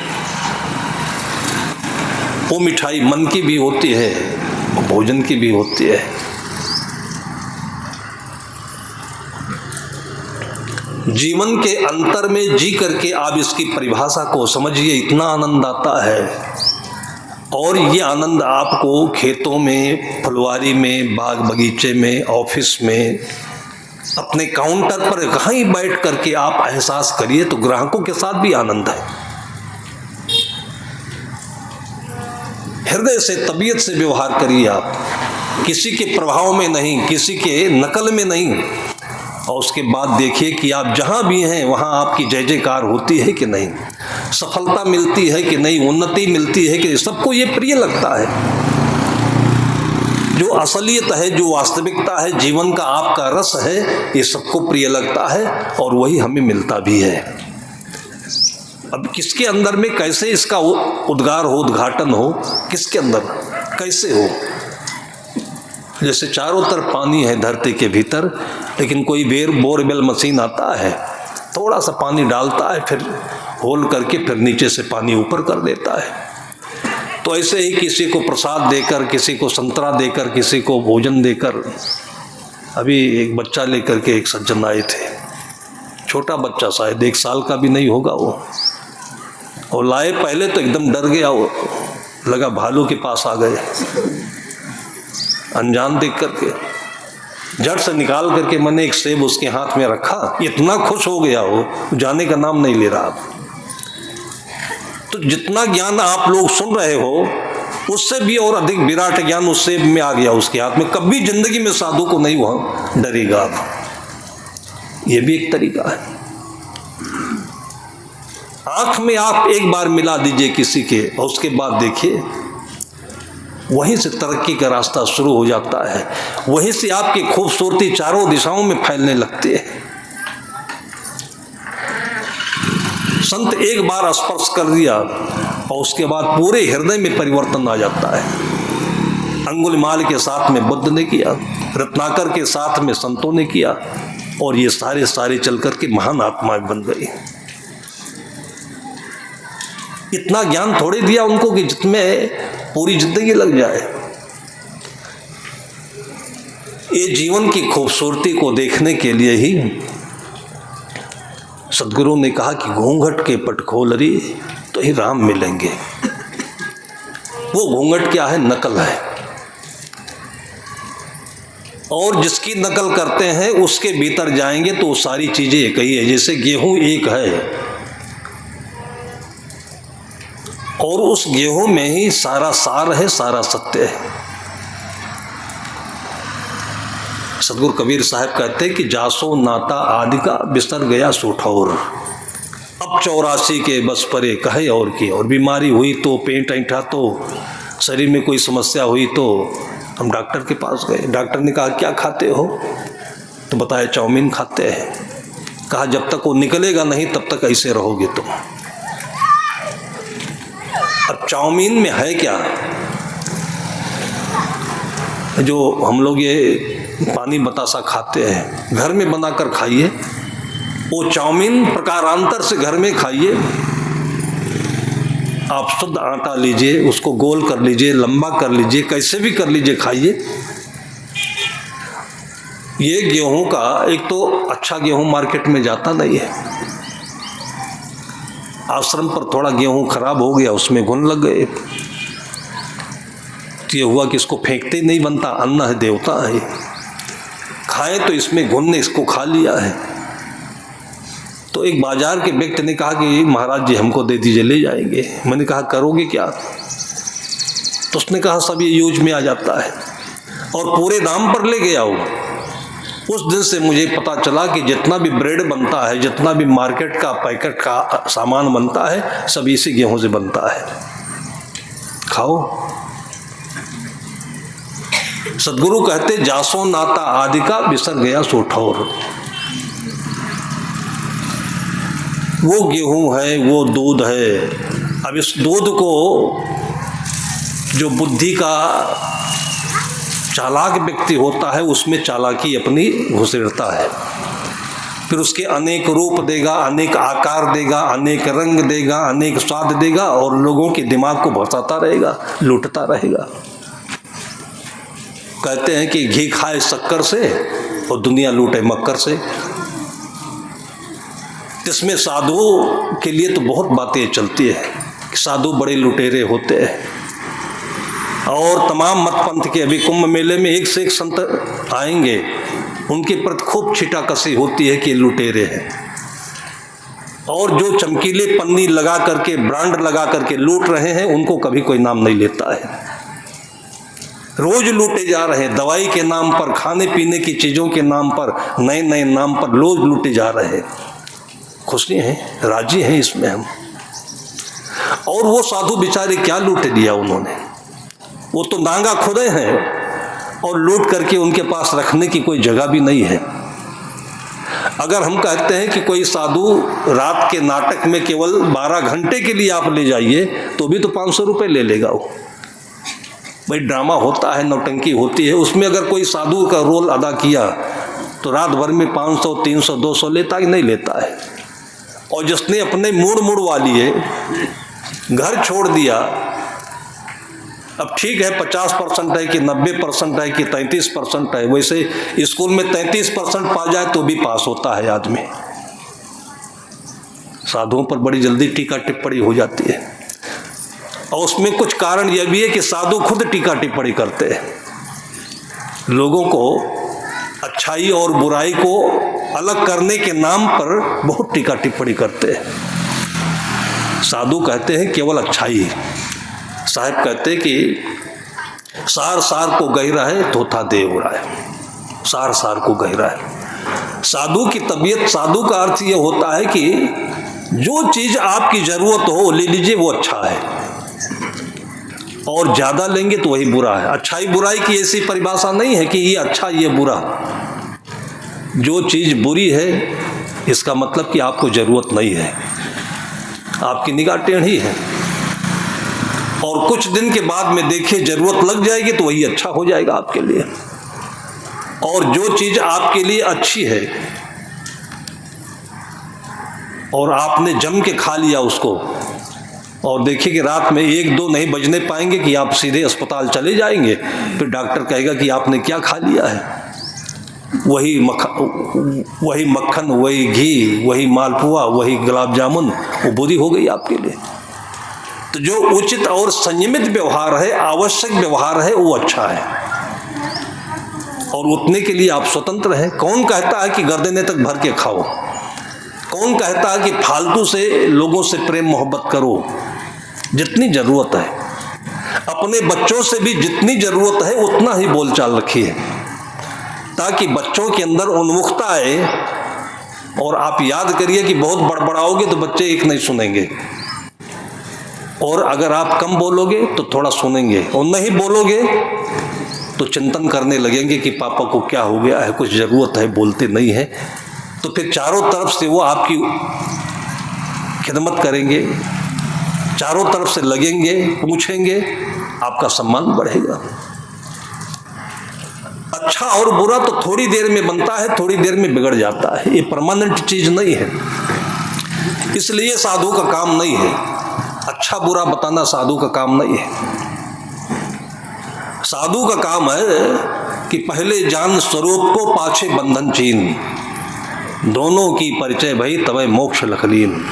वो मिठाई मन की भी होती है, भोजन की भी होती है। जीवन के अंतर में जी करके आप इसकी परिभाषा को समझिए, इतना आनंद आता है। और ये आनंद आपको खेतों में, फुलवारी में, बाग बगीचे में, ऑफिस में, अपने काउंटर पर कहीं बैठ करके आप एहसास करिए तो ग्राहकों के साथ भी आनंद है। हृदय से, तबीयत से व्यवहार करिए आप, किसी के प्रभाव में नहीं, किसी के नकल में नहीं। और उसके बाद देखिए कि आप जहां भी हैं वहां आपकी जय जयकार होती है कि नहीं, सफलता मिलती है कि नहीं, उन्नति मिलती है कि सबको ये प्रिय लगता है। जो असलियत है, जो वास्तविकता है, जीवन का आपका रस है, ये सबको प्रिय लगता है और वही हमें मिलता भी है। अब किसके अंदर में कैसे इसका उद्गार हो, उद्घाटन हो, किसके अंदर कैसे हो। जैसे चारों तरफ पानी है धरती के भीतर, लेकिन कोई बोरवेल मशीन आता है, थोड़ा सा पानी डालता है, फिर होल करके फिर नीचे से पानी ऊपर कर देता है। तो ऐसे ही किसी को प्रसाद देकर, किसी को संतरा देकर, किसी को भोजन देकर। अभी एक बच्चा लेकर के एक सज्जन आए थे, छोटा बच्चा, शायद 1 साल का भी नहीं होगा वो, और लाए पहले तो एकदम डर गया वो, लगा भालू के पास आ गए, अनजान देख करके। झट से निकाल करके मैंने एक सेब उसके हाथ में रखा, इतना खुश हो गया वो, जाने का नाम नहीं ले रहा। तो जितना ज्ञान आप लोग सुन रहे हो, उससे भी और अधिक विराट ज्ञान उस सेब में आ गया उसके हाथ में। कभी जिंदगी में साधु को नहीं वहां डरेगा आप। ये भी एक तरीका है। आंख में आप एक बार मिला दीजिए किसी के, और उसके बाद देखिए वहीं से तरक्की का रास्ता शुरू हो जाता है। वहीं से आपकी खूबसूरती चारों दिशाओं में फैलने लगती है। संत एक बार स्पर्श कर दिया और उसके बाद पूरे हृदय में परिवर्तन आ जाता है। अंगुलीमाल के साथ में बुद्ध ने किया, रत्नाकर के साथ में संतों ने किया, और ये सारे चल करके महान आत्माएं बन गई। इतना ज्ञान थोड़े दिया उनको कि जिसमें पूरी जिंदगी लग जाए। ये जीवन की खूबसूरती को देखने के लिए ही सदगुरु ने कहा कि घूंघट के पट खोलरी तो ही राम मिलेंगे। वो घूंघट क्या है? नकल है। और जिसकी नकल करते हैं उसके भीतर जाएंगे तो सारी चीजें एक ही है। जैसे गेहूं एक है और उस गेहूं में ही सारा सार है, सारा सत्य है। सतगुरु कबीर साहब कहते हैं कि जासो नाता आदि का बिस्तर गया सूठौर, अब 84 के बस परे कहे और की। और बीमारी हुई तो, पेट ऐंठा तो, शरीर में कोई समस्या हुई तो हम डॉक्टर के पास गए। डॉक्टर ने कहा क्या खाते हो? तो बताया चाउमीन खाते हैं। कहा जब तक वो निकलेगा नहीं तब तक ऐसे रहोगे तुम। अब चाउमीन में है क्या? जो हम लोग ये पानी बतासा खाते हैं, घर में बनाकर खाइए। वो चाउमीन प्रकारांतर से घर में खाइए। आप शुद्ध आटा लीजिए, उसको गोल कर लीजिए, लंबा कर लीजिए, कैसे भी कर लीजिए, खाइए। ये गेहूं का एक तो अच्छा गेहूं मार्केट में जाता नहीं है। आश्रम पर थोड़ा गेहूं खराब हो गया, उसमें घुन लग गए। ये हुआ कि इसको फेंकते नहीं बनता, अन्न है, देवता है, खाएं तो इसमें घुन ने इसको खा लिया है। तो एक बाजार के व्यक्ति ने कहा कि महाराज जी हमको दे दीजिए, ले जाएंगे। मैंने कहा करोगे क्या? तो उसने कहा सब ये यूज में आ जाता है और पूरे दाम पर ले गया हो। उस दिन से मुझे पता चला कि जितना भी ब्रेड बनता है, जितना भी मार्केट का पैकेट का सामान बनता है, सब इसी गेहूं से बनता है। खाओ। सदगुरु कहते जासो नाता आदि का बिसर गया सो ठौर। वो गेहूं है, वो दूध है। अब इस दूध को जो बुद्धि का चालाक व्यक्ति होता है उसमें चालाकी अपनी घुसेड़ता है, फिर उसके अनेक रूप देगा, अनेक आकार देगा, अनेक रंग देगा, अनेक स्वाद देगा और लोगों के दिमाग को भरसाता रहेगा, लूटता रहेगा। कहते हैं कि घी खाए शक्कर से और दुनिया लूटे मक्कर से। इसमें साधुओं के लिए तो बहुत बातें चलती है कि साधु बड़े लुटेरे होते हैं और तमाम मत पंथ के अभी कुंभ मेले में एक से एक संत आएंगे, उनके प्रति खूब छिटाकसी होती है कि लुटेरे हैं। और जो चमकीले पन्नी लगा करके, ब्रांड लगा करके लूट रहे हैं, उनको कभी कोई नाम नहीं लेता है। रोज लूटे जा रहे हैं, दवाई के नाम पर, खाने पीने की चीज़ों के नाम पर, नए नए नाम पर रोज लूटे जा रहे हैं। खुशी हैं, राजी हैं इसमें हम। और वो साधु बेचारे क्या लूट दिया उन्होंने? वो तो नांगा खुदे हैं और लूट करके उनके पास रखने की कोई जगह भी नहीं है। अगर हम कहते हैं कि कोई साधु रात के नाटक में केवल 12 घंटे के लिए आप ले जाइए तो भी तो 500 रुपये ले लेगा वो। भाई ड्रामा होता है, नौटंकी होती है, उसमें अगर कोई साधु का रोल अदा किया तो रात भर में 500, 300, 200 लेता ही नहीं लेता है। और जिसने अपने मूड मुड़वा लिए, घर छोड़ दिया, अब ठीक है 50% है कि 90% है कि 33% है, वैसे स्कूल में 33% पा जाए तो भी पास होता है आदमी। साधुओं पर बड़ी जल्दी टीका टिप्पणी हो जाती है और उसमें कुछ कारण यह भी है कि साधु खुद टीका टिप्पणी करते हैं, लोगों को अच्छाई और बुराई को अलग करने के नाम पर बहुत टीका टिप्पणी करते हैं। साधु कहते हैं केवल अच्छाई। साहब कहते कि सार सार को गहरा है, तोता देव रहा है। सार सार को गहरा है। साधु की तबीयत, साधु का अर्थ ये होता है कि जो चीज़ आपकी ज़रूरत हो ले लीजिए, वो अच्छा है, और ज़्यादा लेंगे तो वही बुरा है। अच्छाई बुराई की ऐसी परिभाषा नहीं है कि ये अच्छा ये बुरा। जो चीज़ बुरी है इसका मतलब कि आपको ज़रूरत नहीं है, आपकी निगाह टेढ़ी है, और कुछ दिन के बाद में देखिए ज़रूरत लग जाएगी तो वही अच्छा हो जाएगा आपके लिए। और जो चीज़ आपके लिए अच्छी है और आपने जम के खा लिया उसको, और देखिए कि रात में 1-2 नहीं बजने पाएंगे कि आप सीधे अस्पताल चले जाएंगे, फिर डॉक्टर कहेगा कि आपने क्या खा लिया है। वही मक्खन, वही घी, वही मालपुआ, वही गुलाब जामुन, वो बुरी हो गई आपके लिए। तो जो उचित और संयमित व्यवहार है, आवश्यक व्यवहार है, वो अच्छा है, और उतने के लिए आप स्वतंत्र हैं। कौन कहता है कि गर्दने तक भर के खाओ? कौन कहता है कि फालतू से लोगों से प्रेम मोहब्बत करो? जितनी ज़रूरत है, अपने बच्चों से भी जितनी ज़रूरत है उतना ही बोलचाल रखिए, ताकि बच्चों के अंदर उन्मुखता आए। और आप याद करिए कि बहुत बड़बड़ाओगे तो बच्चे एक नहीं सुनेंगे, और अगर आप कम बोलोगे तो थोड़ा सुनेंगे, और नहीं बोलोगे तो चिंतन करने लगेंगे कि पापा को क्या हो गया है, कुछ ज़रूरत है, बोलते नहीं है। तो फिर चारों तरफ से वो आपकी खिदमत करेंगे, चारों तरफ से लगेंगे, पूछेंगे, आपका सम्मान बढ़ेगा। अच्छा और बुरा तो थोड़ी देर में बनता है, थोड़ी देर में बिगड़ जाता है, ये परमानेंट चीज़ नहीं है। इसलिए साधु का काम नहीं है अच्छा बुरा बताना, साधु का काम नहीं है। साधु का काम है कि पहले जान स्वरूप को, पाछे बंधन चीन, दोनों की परिचय भई तबै मोक्ष लखलीन।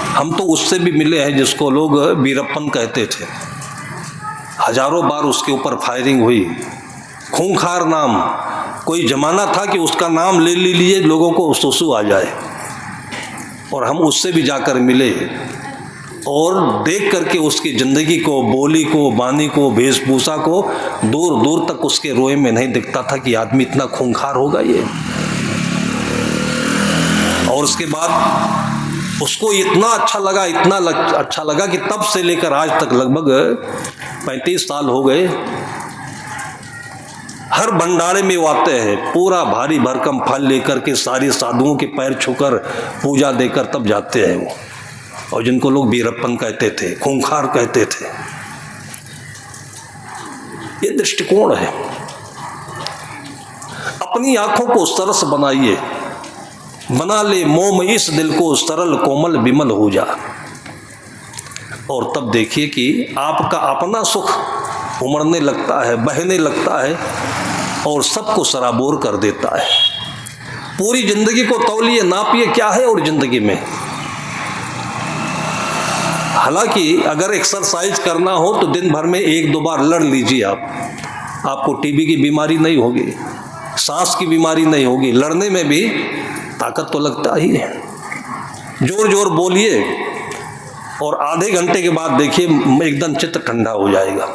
हम तो उससे भी मिले हैं जिसको लोग वीरप्पन कहते थे, हजारों बार उसके ऊपर फायरिंग हुई, खूंखार नाम, कोई जमाना था कि उसका नाम ले लीजिए लोगों को सुसु आ जाए, और हम उससे भी जाकर मिले और देख करके उसकी ज़िंदगी को, बोली को, बानी को, वेशभूषा को दूर दूर तक उसके रोए में नहीं दिखता था कि आदमी इतना खूंखार होगा ये। और उसके बाद उसको इतना अच्छा लगा, अच्छा लगा कि तब से लेकर आज तक लगभग 35 साल हो गए, हर भंडारे में वो आते हैं, पूरा भारी भरकम फल लेकर के, सारी साधुओं के पैर छूकर पूजा देकर तब जाते हैं वो। और जिनको लोग वीरप्पन कहते थे, खूंखार कहते थे, ये दृष्टिकोण है। अपनी आंखों को सरस बनाइए, बना ले मोम इस दिल को सरल कोमल विमल हो जा, और तब देखिए कि आपका अपना सुख उमड़ने लगता है, बहने लगता है और सबको सराबोर कर देता है। पूरी जिंदगी को तौलिए, नापिए क्या है और जिंदगी में। हालांकि अगर एक्सरसाइज करना हो तो दिन भर में 1-2 बार लड़ लीजिए आपको टीबी की बीमारी नहीं होगी, सांस की बीमारी नहीं होगी, लड़ने में भी ताकत तो लगता ही है। जोर जोर बोलिए और आधे घंटे के बाद देखिए एकदम चित्त ठंडा हो जाएगा।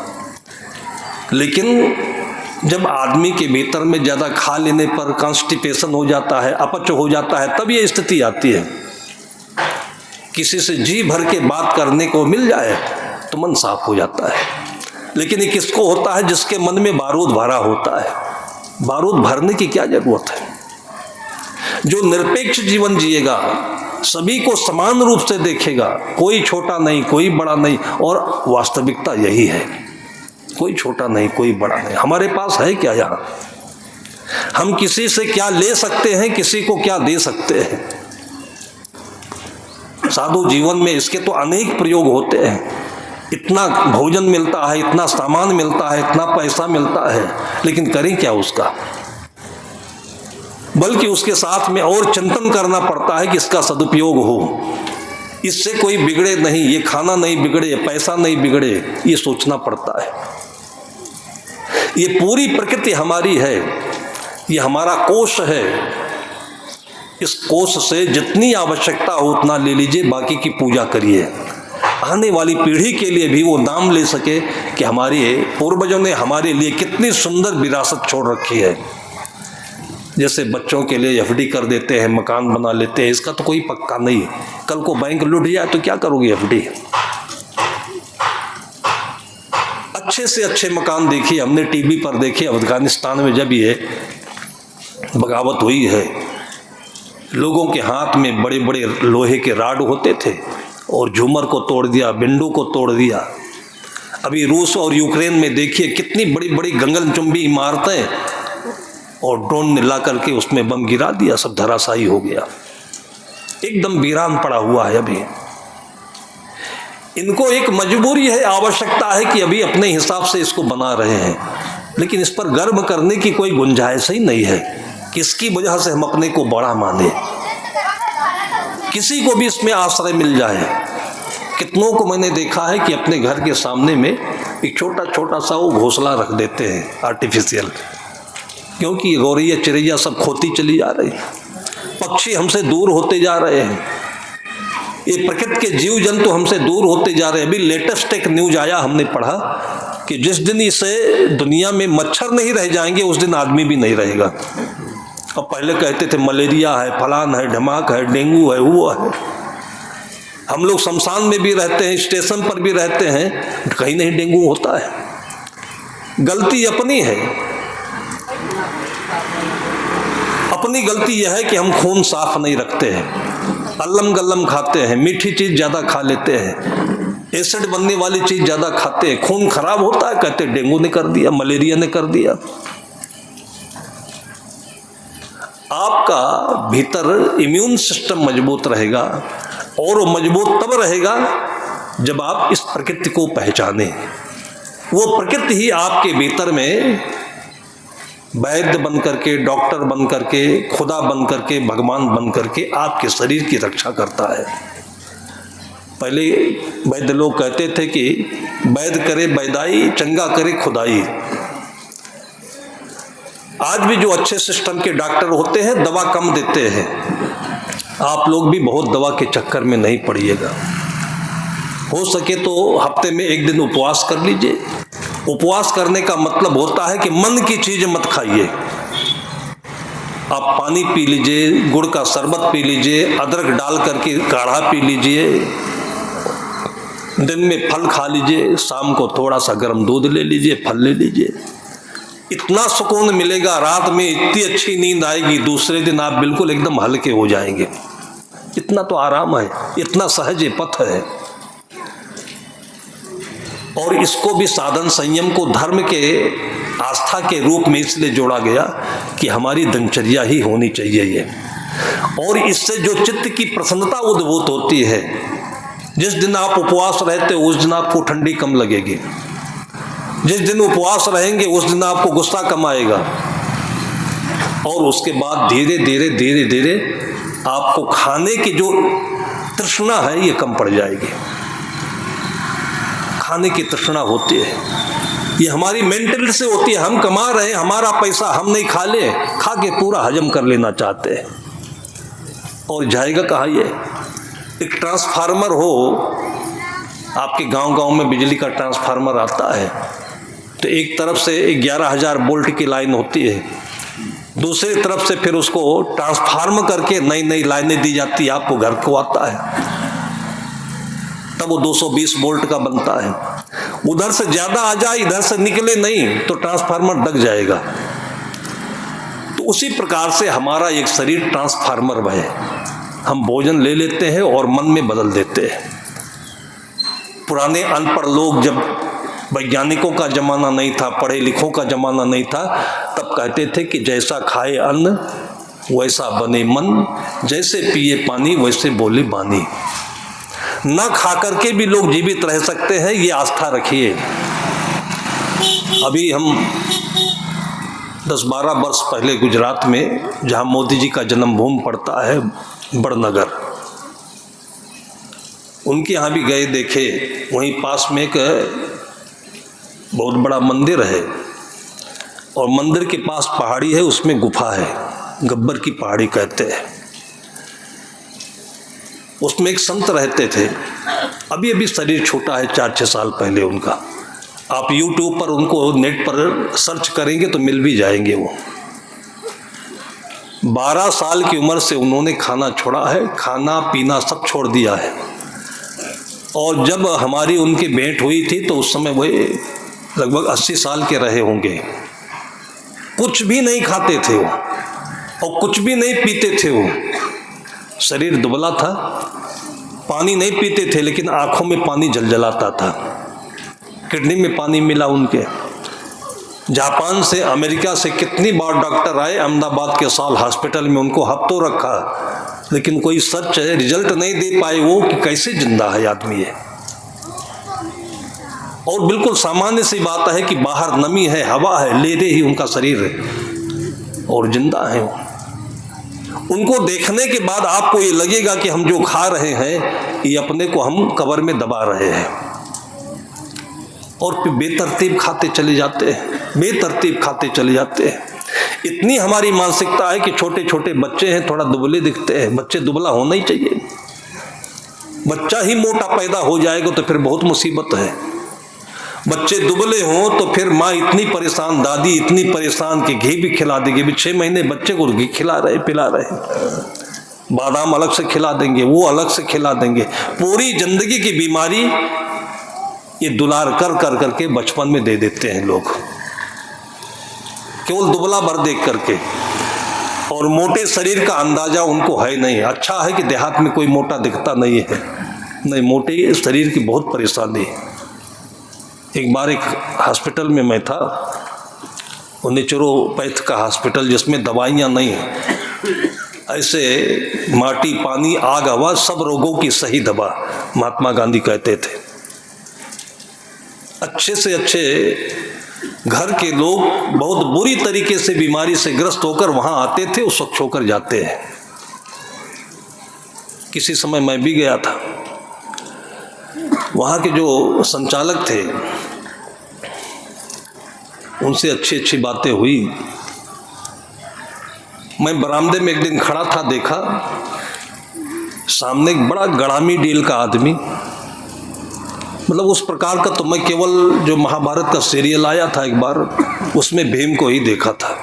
लेकिन जब आदमी के भीतर में ज़्यादा खा लेने पर कॉन्स्टिपेशन हो जाता है, अपच हो जाता है, तब ये स्थिति आती है। किसी से जी भर के बात करने को मिल जाए तो मन साफ हो जाता है। लेकिन ये किसको होता है? जिसके मन में बारूद भरा होता है। बारूद भरने की क्या जरूरत है? जो निरपेक्ष जीवन जिएगा, सभी को समान रूप से देखेगा, कोई छोटा नहीं, कोई बड़ा नहीं, और वास्तविकता यही है, कोई छोटा नहीं, कोई बड़ा नहीं। हमारे पास है क्या यहाँ? हम किसी से क्या ले सकते हैं, किसी को क्या दे सकते हैं? साधु जीवन में इसके तो अनेक प्रयोग होते हैं। इतना भोजन मिलता है, इतना सामान मिलता है, इतना पैसा मिलता है, लेकिन करें क्या उसका? बल्कि उसके साथ में और चिंतन करना पड़ता है कि इसका सदुपयोग हो, इससे कोई बिगड़े नहीं, ये खाना नहीं बिगड़े, पैसा नहीं बिगड़े, ये सोचना पड़ता है। ये पूरी प्रकृति हमारी है, ये हमारा कोष है। इस कोष से जितनी आवश्यकता हो उतना ले लीजिए, बाकी की पूजा करिए। आने वाली पीढ़ी के लिए भी वो नाम ले सके कि हमारे पूर्वजों ने हमारे लिए कितनी सुंदर विरासत छोड़ रखी है। जैसे बच्चों के लिए एफडी कर देते हैं, मकान बना लेते हैं, इसका तो कोई पक्का नहीं। कल को बैंक लुट जाए तो क्या करोगे एफडी? अच्छे से अच्छे मकान देखिए, हमने टीवी पर देखे अफगानिस्तान में जब ये बगावत हुई है, लोगों के हाथ में बड़े बड़े लोहे के राड होते थे और झूमर को तोड़ दिया, विंडो को तोड़ दिया। अभी रूस और यूक्रेन में देखिए कितनी बड़ी बड़ी गगनचुंबी इमारतें, और ड्रोन ने ला करके उसमें बम गिरा दिया, सब धराशायी हो गया, एकदम वीरान पड़ा हुआ है। अभी इनको एक मजबूरी है, आवश्यकता है कि अभी अपने हिसाब से इसको बना रहे हैं, लेकिन इस पर गर्व करने की कोई गुंजाइश ही नहीं है। किसकी वजह से हम अपने को बड़ा माने? किसी को भी इसमें आश्रय मिल जाए। कितनों को मैंने देखा है कि अपने घर के सामने में एक छोटा छोटा सा वो घोंसला रख देते हैं आर्टिफिशियल, क्योंकि गौरैया चिड़ैया सब खोती चली जा रही, पक्षी हमसे दूर होते जा रहे हैं, ये प्रकृति के जीव जंतु हमसे दूर होते जा रहे हैं। अभी लेटेस्ट एक न्यूज आया, हमने पढ़ा कि जिस दिन इसे दुनिया में मच्छर नहीं रह जाएंगे उस दिन आदमी भी नहीं रहेगा। और पहले कहते थे मलेरिया है, फलान है, ढमाक है, डेंगू है, वो है। हम लोग शमशान में भी रहते हैं, स्टेशन पर भी रहते हैं, कहीं नहीं डेंगू होता है। गलती अपनी है, अपनी गलती यह है कि हम खून साफ नहीं रखते हैं, अल्लम गल्लम खाते हैं, मीठी चीज ज्यादा खा लेते हैं, एसिड बनने वाली चीज ज्यादा खाते हैं, खून खराब होता है, कहते डेंगू ने कर दिया, मलेरिया ने कर दिया। आपका भीतर इम्यून सिस्टम मजबूत रहेगा, और वो मजबूत तब रहेगा जब आप इस प्रकृति को पहचाने। वो प्रकृति ही आपके भीतर में वैद्य बन करके, डॉक्टर बन करके, खुदा बन करके, भगवान बन करके आपके शरीर की रक्षा करता है। पहले वैद्य लोग कहते थे कि वैद्य करे वैदाई, चंगा करे खुदाई। आज भी जो अच्छे सिस्टम के डॉक्टर होते हैं दवा कम देते हैं। आप लोग भी बहुत दवा के चक्कर में नहीं पड़िएगा। हो सके तो हफ्ते में एक दिन उपवास कर लीजिए। उपवास करने का मतलब होता है कि मन की चीज मत खाइए। आप पानी पी लीजिए, गुड़ का शरबत पी लीजिए, अदरक डाल करके काढ़ा पी लीजिए, दिन में फल खा लीजिए, शाम को थोड़ा सा गर्म दूध ले लीजिए, फल ले लीजिए। इतना सुकून मिलेगा, रात में इतनी अच्छी नींद आएगी, दूसरे दिन आप बिल्कुल एकदम हल्के हो जाएंगे। इतना तो आराम है, इतना सहज पथ है। और इसको भी साधन संयम को धर्म के आस्था के रूप में इसलिए जोड़ा गया कि हमारी दिनचर्या ही होनी चाहिए ये। और इससे जो चित्त की प्रसन्नता उद्भूत होती है, जिस दिन आप उपवास रहते हो उस दिन आपको ठंडी कम लगेगी, जिस दिन उपवास रहेंगे उस दिन आपको गुस्सा कम आएगा, और उसके बाद धीरे धीरे धीरे धीरे आपको खाने की जो तृष्णा है ये कम पड़ जाएगी। खाने की तृष्णा होती है, ये हमारी मेंटलिटी से होती है। हम कमा रहे हैं, हमारा पैसा, हम नहीं खा ले, खा के पूरा हजम कर लेना चाहते हैं। और जाएगा कहाँ ये? एक ट्रांसफार्मर हो, आपके गांव-गांव में बिजली का ट्रांसफार्मर आता है, तो एक तरफ से 11,000 वोल्ट की लाइन होती है, दूसरी तरफ से फिर उसको ट्रांसफार्म करके नई नई लाइनें दी जाती है, आपको घर को आता है, तब वो 220 वोल्ट का बनता है। उधर से ज्यादा आ जाए, इधर से निकले नहीं तो ट्रांसफार्मर दग जाएगा। तो उसी प्रकार से हमारा एक शरीर ट्रांसफार्मर है। हम भोजन ले लेते हैं और मन में बदल देते हैं। पुराने अनपढ़ लोग, जब वैज्ञानिकों का जमाना नहीं था, पढ़े लिखों का जमाना नहीं था, तब कहते थे कि जैसा खाए अन्न वैसा बने मन, जैसे पिए पानी वैसे बोले बानी। न खा करके भी लोग जीवित रह सकते हैं, ये आस्था रखिए। अभी हम 10-12 वर्ष पहले गुजरात में, जहां मोदी जी का जन्मभूमि पड़ता है बड़नगर, उनके यहाँ भी गए, देखे। वहीं पास में एक बहुत बड़ा मंदिर है, और मंदिर के पास पहाड़ी है, उसमें गुफा है, गब्बर की पहाड़ी कहते हैं। उसमें एक संत रहते थे, अभी अभी शरीर छोटा है, 4-6 साल पहले उनका। आप YouTube पर उनको नेट पर सर्च करेंगे तो मिल भी जाएंगे। वो 12 साल की उम्र से उन्होंने खाना छोड़ा है, खाना पीना सब छोड़ दिया है। और जब हमारी उनकी भेंट हुई थी तो उस समय वो लगभग 80 साल के रहे होंगे। कुछ भी नहीं खाते थे वो, और कुछ भी नहीं पीते थे वो। शरीर दुबला था, पानी नहीं पीते थे, लेकिन आंखों में पानी जलजलाता था, किडनी में पानी मिला उनके। जापान से, अमेरिका से कितनी बार डॉक्टर आए, अहमदाबाद के साल हॉस्पिटल में उनको हफ्तों रखा, लेकिन कोई सच रिजल्ट नहीं दे पाए वो कि कैसे जिंदा है आदमी है। और बिल्कुल सामान्य सी बात है कि बाहर नमी है, हवा है, ले दे ही उनका शरीर है और जिंदा है वो। उनको देखने के बाद आपको ये लगेगा कि हम जो खा रहे हैं ये अपने को हम कब्र में दबा रहे हैं, और फिर बेतरतीब खाते चले जाते हैं, बेतरतीब खाते चले जाते हैं। इतनी हमारी मानसिकता है कि छोटे छोटे बच्चे हैं, थोड़ा दुबले दिखते हैं। बच्चे दुबला होना ही चाहिए, बच्चा ही मोटा पैदा हो जाएगा तो फिर बहुत मुसीबत है। बच्चे दुबले हों तो फिर माँ इतनी परेशान, दादी इतनी परेशान कि घी भी खिला देगी। अभी 6 महीने बच्चे को घी खिला रहे, पिला रहे, बादाम अलग से खिला देंगे, वो अलग से खिला देंगे। पूरी जिंदगी की बीमारी ये दुलार कर कर करके बचपन में दे देते हैं लोग, केवल दुबला भर देख करके। और मोटे शरीर का अंदाजा उनको है नहीं। अच्छा है कि देहात में कोई मोटा दिखता नहीं है, नहीं, मोटे शरीर की बहुत परेशानी है। एक बार एक हॉस्पिटल में मैं था, वो नेचुरोपैथ का हॉस्पिटल, जिसमें दवाइयाँ नहीं है, ऐसे माटी, पानी, आग, हवा, सब रोगों की सही दवा, महात्मा गांधी कहते थे। अच्छे से अच्छे घर के लोग बहुत बुरी तरीके से बीमारी से ग्रस्त होकर वहां आते थे, उस वक्त छोकर जाते हैं। किसी समय मैं भी गया था, वहाँ के जो संचालक थे उनसे अच्छी अच्छी बातें हुई, मैं बरामदे में एक दिन खड़ा था, देखा सामने एक बड़ा गड़ामी डील का आदमी, मतलब उस प्रकार का तो मैं केवल जो महाभारत का सीरियल आया था एक बार, उसमें भीम को ही देखा था।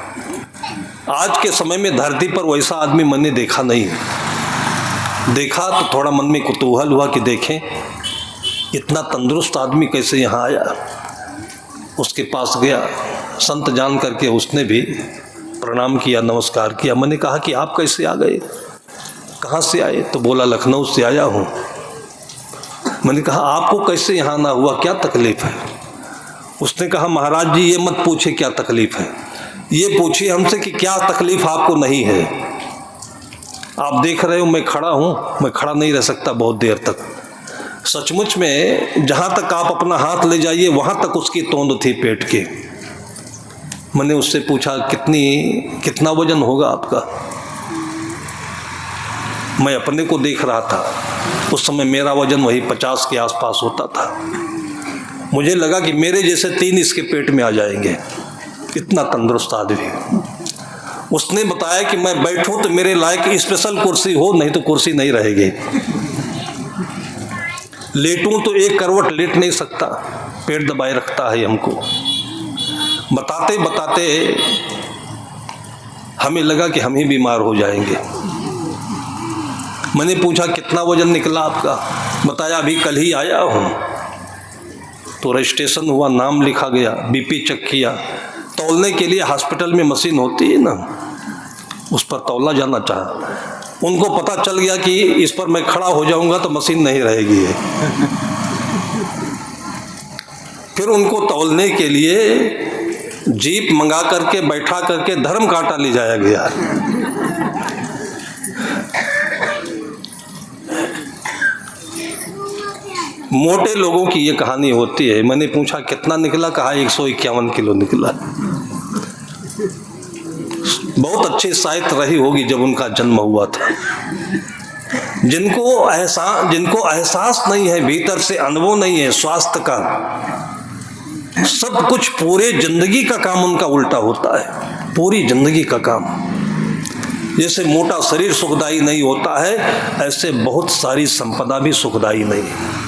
आज के समय में धरती पर वैसा आदमी मैंने देखा नहीं। देखा तो थोड़ा मन में कुतूहल हुआ कि देखें इतना तंदुरुस्त आदमी कैसे यहाँ आया। उसके पास गया, संत जान करके उसने भी प्रणाम किया, नमस्कार किया। मैंने कहा कि आप कैसे आ गए, कहाँ से आए? तो बोला लखनऊ से आया हूँ। मैंने कहा आपको कैसे यहाँ आना हुआ, क्या तकलीफ है? उसने कहा महाराज जी ये मत पूछे क्या तकलीफ है, ये पूछिए हमसे कि क्या तकलीफ आपको नहीं है। आप देख रहे हो मैं खड़ा हूँ, मैं खड़ा नहीं रह सकता बहुत देर तक। सचमुच में जहाँ तक आप अपना हाथ ले जाइए वहाँ तक उसकी तोंद थी पेट के। मैंने उससे पूछा कितना वजन होगा आपका? मैं अपने को देख रहा था, उस समय मेरा वजन वही 50 के आसपास होता था। मुझे लगा कि मेरे जैसे 3 इसके पेट में आ जाएंगे, इतना तंदुरुस्त आदमी। उसने बताया कि मैं बैठूं तो मेरे लायक स्पेशल कुर्सी हो, नहीं तो कुर्सी नहीं रहेगी। लेटूं तो एक करवट लेट नहीं सकता, पेट दबाए रखता है हमको। बताते बताते हमें लगा कि हम ही बीमार हो जाएंगे। मैंने पूछा कितना वजन निकला आपका? बताया अभी कल ही आया हूँ। तो रजिस्ट्रेशन हुआ, नाम लिखा गया, बीपी चेक किया। तौलने के लिए हॉस्पिटल में मशीन होती है ना, उस पर तौला जाना चाहा। उनको पता चल गया कि इस पर मैं खड़ा हो जाऊंगा तो मशीन नहीं रहेगी। फिर उनको तौलने के लिए जीप मंगा करके बैठा करके धर्म कांटा ले जाया गया। मोटे लोगों की ये कहानी होती है। मैंने पूछा कितना निकला? कहा 151 किलो निकला। बहुत अच्छी शायद रही होगी जब उनका जन्म हुआ था। जिनको एहसास नहीं है, भीतर से अनुभव नहीं है स्वास्थ्य का, सब कुछ पूरे जिंदगी का काम उनका उल्टा होता है। पूरी जिंदगी का काम, जैसे मोटा शरीर सुखदायी नहीं होता है, ऐसे बहुत सारी संपदा भी सुखदायी नहीं है।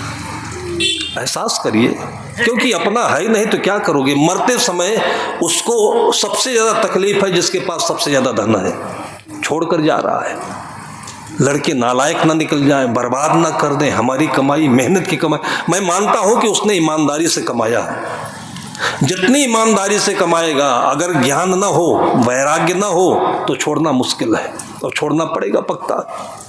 एहसास करिए, क्योंकि अपना है नहीं तो क्या करोगे? मरते समय उसको सबसे ज्यादा तकलीफ है जिसके पास सबसे ज्यादा धन है, छोड़कर जा रहा है। लड़के नालायक ना निकल जाएं, बर्बाद ना कर दें हमारी कमाई, मेहनत की कमाई। मैं मानता हूं कि उसने ईमानदारी से कमाया। जितनी ईमानदारी से कमाएगा, अगर ज्ञान ना हो, वैराग्य ना हो तो छोड़ना मुश्किल है, और छोड़ना पड़ेगा पक्का।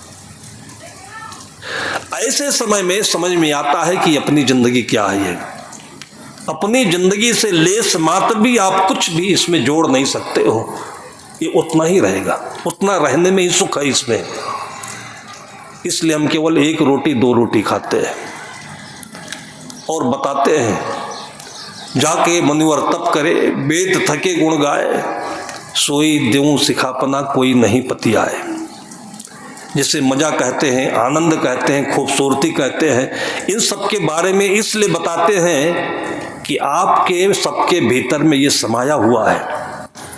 ऐसे समय में समझ में आता है कि अपनी जिंदगी क्या है। ये अपनी जिंदगी से लेस मात्र भी आप कुछ भी इसमें जोड़ नहीं सकते हो। ये उतना ही रहेगा, उतना रहने में ही सुख है इसमें। इसलिए हम केवल 1 रोटी 2 रोटी खाते हैं और बताते हैं, जाके मनुवर तप करे, वेद थके गुण गाए, सोई देऊं सिखापना कोई नहीं पति आए। जिसे मजा कहते हैं, आनंद कहते हैं, खूबसूरती कहते हैं, इन सब के बारे में इसलिए बताते हैं कि आपके सबके भीतर में ये समाया हुआ है।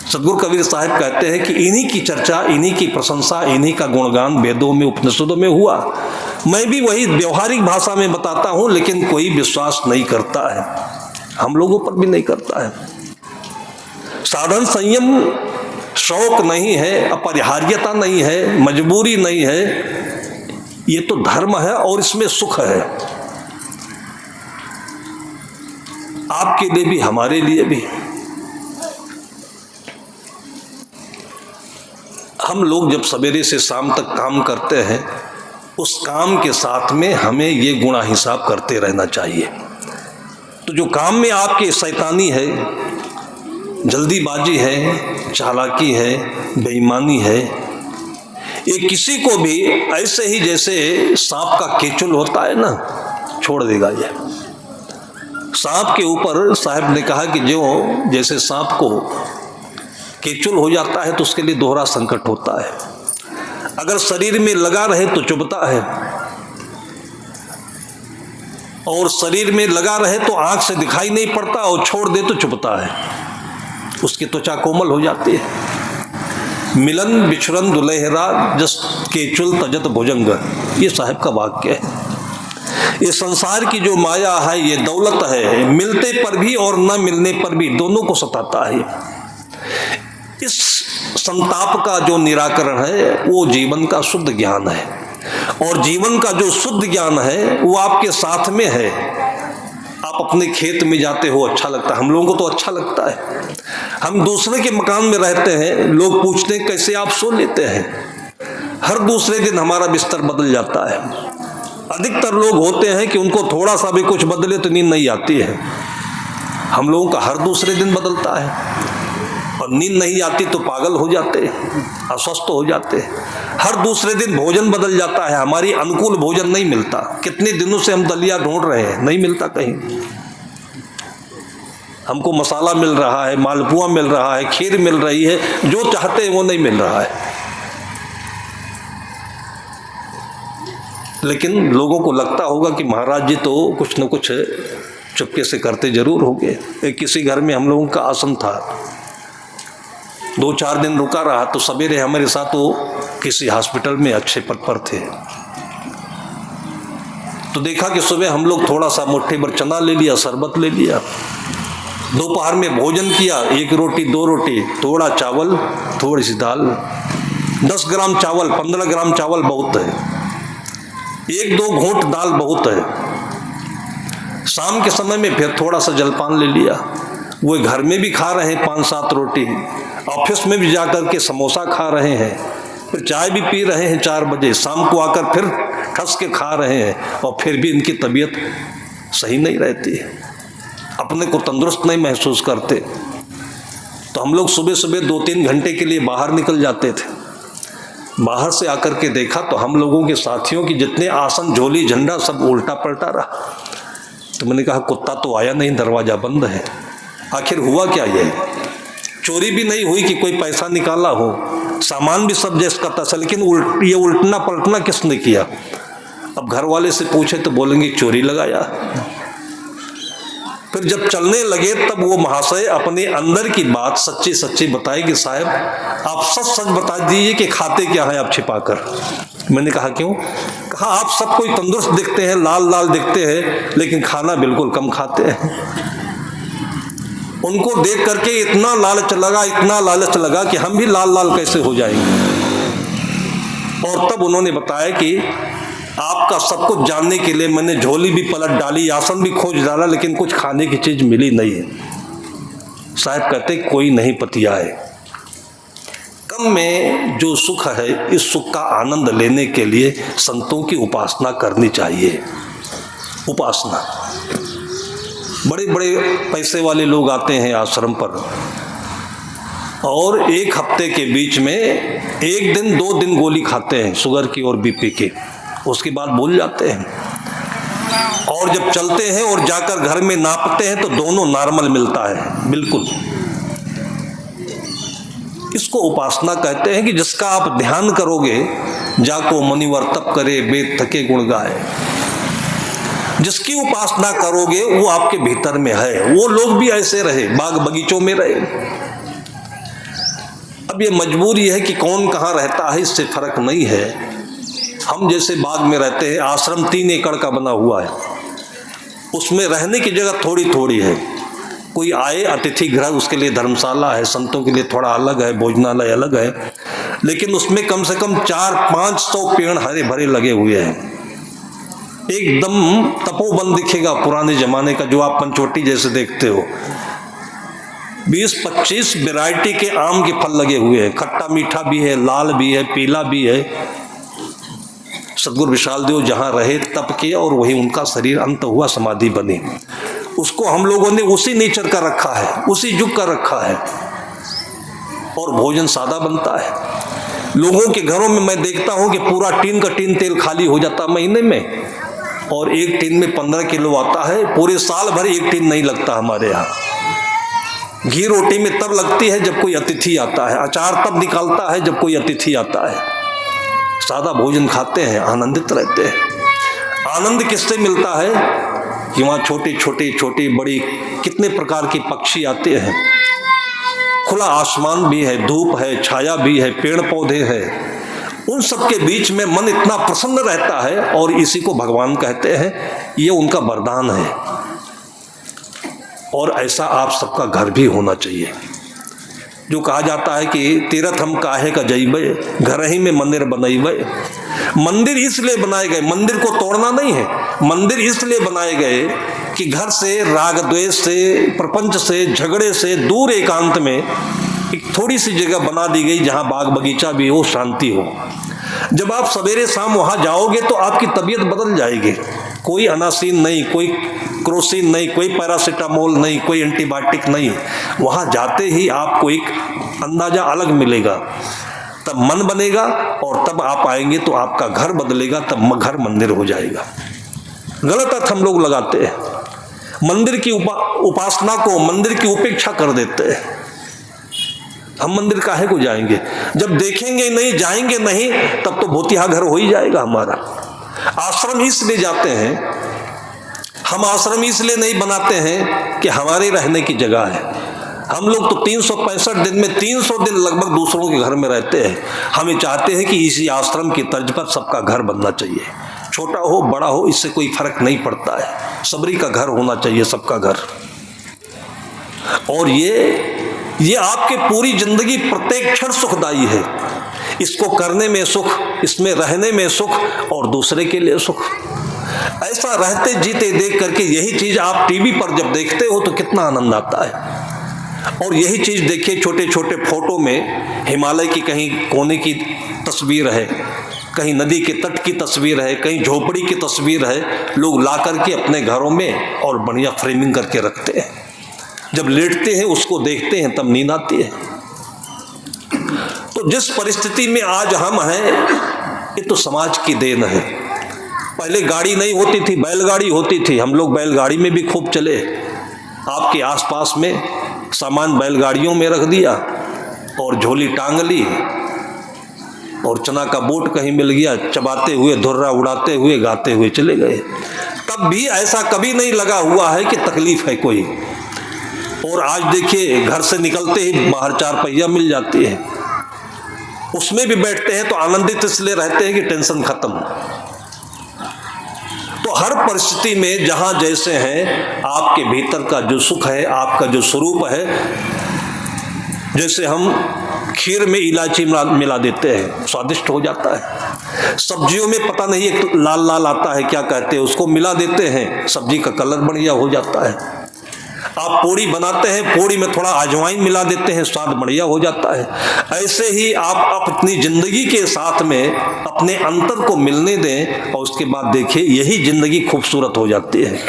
सदगुरु कबीर साहब कहते हैं कि इन्हीं की चर्चा, इन्हीं की प्रशंसा, इन्हीं का गुणगान वेदों में, उपनिषदों में हुआ। मैं भी वही व्यवहारिक भाषा में बताता हूं, लेकिन कोई विश्वास नहीं करता है, हम लोगों पर भी नहीं करता है। साधन संयम शौक नहीं है, अपरिहार्यता नहीं है, मजबूरी नहीं है, ये तो धर्म है और इसमें सुख है, आपके लिए भी हमारे लिए भी। हम लोग जब सवेरे से शाम तक काम करते हैं, उस काम के साथ में हमें ये गुणा हिसाब करते रहना चाहिए। तो जो काम में आपके शैतानी है, जल्दीबाजी है, चालाकी है, बेईमानी है, ये किसी को भी ऐसे ही जैसे सांप का केचुल होता है ना, छोड़ देगा। ये सांप के ऊपर साहब ने कहा कि जो जैसे सांप को केचुल हो जाता है तो उसके लिए दोहरा संकट होता है। अगर शरीर में लगा रहे तो चुभता है, और शरीर में लगा रहे तो आंख से दिखाई नहीं पड़ता, और छोड़ दे तो चुभता है, उसकी त्वचा कोमल हो जाती है। मिलन बिछड़न दुलहरा जस केचुल तजत भुजंग, ये साहब का वाक्य है। ये संसार की जो माया है, ये दौलत है, मिलते पर भी और न मिलने पर भी दोनों को सताता है। इस संताप का जो निराकरण है वो जीवन का शुद्ध ज्ञान है, और जीवन का जो शुद्ध ज्ञान है वो आपके साथ में है। आप अपने खेत में जाते हो, अच्छा लगता है, हम लोगों को तो अच्छा लगता है। हम दूसरे के मकान में रहते हैं, लोग पूछते हैं कैसे आप सो लेते हैं। हर दूसरे दिन हमारा बिस्तर बदल जाता है। अधिकतर लोग होते हैं कि उनको थोड़ा सा भी कुछ बदले तो नींद नहीं आती है। हम लोगों का हर दूसरे दिन बदलता है, और नींद नहीं आती तो पागल हो जाते हैं, अस्वस्थ हो जाते हैं। हर दूसरे दिन भोजन बदल जाता है, हमारी अनुकूल भोजन नहीं मिलता। कितने दिनों से हम दलिया ढूंढ रहे हैं, नहीं मिलता कहीं। हमको मसाला मिल रहा है, मालपुआ मिल रहा है, खीर मिल रही है, जो चाहते हैं वो नहीं मिल रहा है। लेकिन लोगों को लगता होगा कि महाराज जी तो कुछ न कुछ चुपके से करते जरूर होंगे। एक किसी घर में हम लोगों का आसन था, 2-4 दिन रुका रहा, तो सवेरे हमारे साथ वो किसी हॉस्पिटल में अच्छे पद पर थे। तो देखा कि सुबह हम लोग थोड़ा सा मुट्ठी भर चना ले लिया, शरबत ले लिया, दोपहर में भोजन किया, 1 रोटी 2 रोटी, थोड़ा चावल, थोड़ी सी दाल, 10 ग्राम चावल, 15 ग्राम चावल बहुत है, 1-2 घूंट दाल बहुत है। शाम के समय में फिर थोड़ा सा जलपान ले लिया। वो घर में भी खा रहे हैं 5-7 रोटी, ऑफिस में भी जाकर के समोसा खा रहे हैं, फिर चाय भी पी रहे हैं 4 बजे, शाम को आकर फिर ठस के खा रहे हैं, और फिर भी इनकी तबीयत सही नहीं रहती है, अपने को तंदुरुस्त नहीं महसूस करते। तो हम लोग सुबह सुबह 2-3 घंटे के लिए बाहर निकल जाते थे। बाहर से आकर के देखा तो हम लोगों के साथियों की जितने आसन, झोली, झंडा सब उल्टा पलटा रहा। तो मैंने कहा कुत्ता तो आया नहीं, दरवाजा बंद है, आखिर हुआ क्या? ये चोरी भी नहीं हुई कि कोई पैसा निकाला हो, सामान भी सब जैसा था, लेकिन ये उल्टना पलटना किसने किया? अब घर वाले से पूछे तो बोलेंगे चोरी लगाया। फिर जब चलने लगे तब वो महाशय अपने अंदर की बात सच्ची सच्ची बताए कि साहब आप सच सच बता दीजिए कि खाते क्या है आप छिपा कर। मैंने कहा क्यों? कहा आप सब कोई तंदुरुस्त दिखते हैं, लाल लाल दिखते हैं, लेकिन खाना बिल्कुल कम खाते हैं। उनको देख करके इतना लालच लगा कि हम भी लाल लाल कैसे हो जाएंगे। और तब उन्होंने बताया कि आपका सब कुछ जानने के लिए मैंने झोली भी पलट डाली, आसन भी खोज डाला, लेकिन कुछ खाने की चीज मिली नहीं है। साहब कहते कोई नहीं पतियाए, कम में जो सुख है इस सुख का आनंद लेने के लिए संतों की उपासना करनी चाहिए। उपासना, बड़े बड़े पैसे वाले लोग आते हैं आश्रम पर, और 1 हफ्ते के बीच में 1 दिन 2 दिन गोली खाते हैं शुगर की और बीपी की, उसके बाद भूल जाते हैं। और जब चलते हैं और जाकर घर में नापते हैं तो दोनों नॉर्मल मिलता है बिल्कुल। इसको उपासना कहते हैं कि जिसका आप ध्यान करोगे, जाको मुनिवर तप करे वेद थके गुण गाए। जिसकी उपासना करोगे वो आपके भीतर में है। वो लोग भी ऐसे रहे, बाग बगीचों में रहे। अब ये मजबूरी है कि कौन कहाँ रहता है इससे फर्क नहीं है। हम जैसे बाग में रहते हैं, आश्रम 3 एकड़ का बना हुआ है, उसमें रहने की जगह थोड़ी थोड़ी है। कोई आए अतिथि गृह, उसके लिए धर्मशाला है, संतों के लिए थोड़ा अलग है, भोजनालय अलग है, लेकिन उसमें कम से कम 400-500 पेड़ हरे भरे लगे हुए हैं। एकदम तपोवन दिखेगा पुराने जमाने का, जो आप पंचवटी जैसे देखते हो। 20-25 वैरायटी के आम के फल लगे हुए हैं, खट्टा मीठा भी है, लाल भी है, पीला भी है। सदगुरु विशाल देव जहाँ रहे तप किया और वही उनका शरीर अंत हुआ, समाधि बनी। उसको हम लोगों ने उसी नेचर का रखा है, उसी युग का रखा है, और भोजन सादा बनता है। लोगों के घरों में मैं देखता हूँ कि पूरा टीन का टीन तेल खाली हो जाता महीने में, और एक टीन में 15 किलो आता है। पूरे साल भर एक टीन नहीं लगता हमारे यहाँ। घी रोटी में तब लगती है जब कोई अतिथि आता है, अचार तब निकालता है जब कोई अतिथि आता है। सादा भोजन खाते हैं, आनंदित रहते हैं। आनंद किससे मिलता है कि वहाँ छोटी छोटी बड़ी कितने प्रकार के पक्षी आते हैं, खुला आसमान भी है, धूप है, छाया भी है, पेड़ पौधे हैं, उन सब के बीच में मन इतना प्रसन्न रहता है और इसी को भगवान कहते हैं, ये उनका वरदान है। और ऐसा आप सबका घर भी होना चाहिए। जो कहा जाता है कि तीरथ हम काहे का जइबे, घर ही में मंदिर बनइबे। मंदिर इसलिए बनाए गए, मंदिर को तोड़ना नहीं है, मंदिर इसलिए बनाए गए कि घर से, राग द्वेष से, प्रपंच से, झगड़े से दूर एकांत में एक थोड़ी सी जगह बना दी गई जहां बाग बगीचा भी हो, शांति हो। जब आप सवेरे शाम वहां जाओगे तो आपकी तबीयत बदल जाएगी। कोई अनासीन नहीं, कोई क्रोसिन नहीं, कोई पैरासीटामोल नहीं, कोई एंटीबायोटिक नहीं। वहां जाते ही आपको एक अंदाजा अलग मिलेगा, तब मन बनेगा और तब आप आएंगे तो आपका घर बदलेगा, तब घर मंदिर हो जाएगा। गलत अर्थ हम लोग लगाते हैं, मंदिर की उपासना को मंदिर की उपेक्षा कर देते हैं। हम मंदिर काहे को जाएंगे? जब देखेंगे नहीं, जाएंगे नहीं, तब तो भूतिया घर हो ही जाएगा हमारा। आश्रम इसलिए जाते हैं, हम आश्रम इसलिए नहीं बनाते हैं कि हमारे रहने की जगह है। हम लोग तो 365 दिन में 300 दिन लगभग दूसरों के घर में रहते हैं। हमें चाहते हैं कि इसी आश्रम की तर्ज पर सबका घर बनना चाहिए, छोटा हो बड़ा हो, इससे कोई फर्क नहीं पड़ता है। सबरी का घर होना चाहिए, सबका घर। और ये आपके पूरी जिंदगी प्रत्येक क्षण सुखदायी है। इसको करने में सुख, इसमें रहने में सुख और दूसरे के लिए सुख। ऐसा रहते जीते देख करके यही चीज आप टीवी पर जब देखते हो तो कितना आनंद आता है। और यही चीज देखिए, छोटे छोटे फोटो में हिमालय की कहीं कोने की तस्वीर है, कहीं नदी के तट की तस्वीर है, कहीं झोपड़ी की तस्वीर है, लोग ला करके अपने घरों में और बढ़िया फ्रेमिंग करके रखते हैं। जब लेटते हैं उसको देखते हैं तब नींद आती है। तो जिस परिस्थिति में आज हम हैं, ये तो समाज की देन है। पहले गाड़ी नहीं होती थी, बैलगाड़ी होती थी, हम लोग बैलगाड़ी में भी खूब चले। आपके आसपास में सामान बैलगाड़ियों में रख दिया और झोली टांग ली और चना का बोट कहीं मिल गया, चबाते हुए, धुर्रा उड़ाते हुए, गाते हुए चले गए। तब भी ऐसा कभी नहीं लगा हुआ है कि तकलीफ है कोई। और आज देखिए, घर से निकलते ही बाहर 4 पहिया मिल जाती है, उसमें भी बैठते हैं तो आनंदित इसलिए रहते हैं कि टेंशन खत्म। तो हर परिस्थिति में जहां जैसे हैं, आपके भीतर का जो सुख है, आपका जो स्वरूप है, जैसे हम खीर में इलायची मिला देते हैं, स्वादिष्ट हो जाता है। सब्जियों में पता नहीं एक लाल लाल आता है, क्या कहते हैं उसको, मिला देते हैं, सब्जी का कलर बढ़िया हो जाता है। आप पोड़ी बनाते हैं, पोड़ी में थोड़ा अजवाइन मिला देते हैं, स्वाद बढ़िया हो जाता है। ऐसे ही आप अपनी जिंदगी के साथ में अपने अंतर को मिलने दें और उसके बाद देखिए यही जिंदगी खूबसूरत हो जाती है।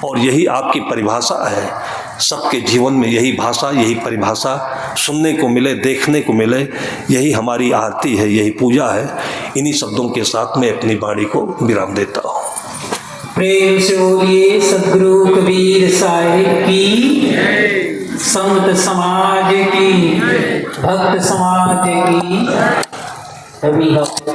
और यही आपकी परिभाषा है। सबके जीवन में यही भाषा, यही परिभाषा सुनने को मिले, देखने को मिले। यही हमारी आरती है, यही पूजा है। इन्हीं शब्दों के साथ मैं अपनी वाणी को विराम देता हूँ। प्रेम से बोलिए सद्गुरु कबीर साहिब की, संत समाज की, भक्त समाज की। अभी हम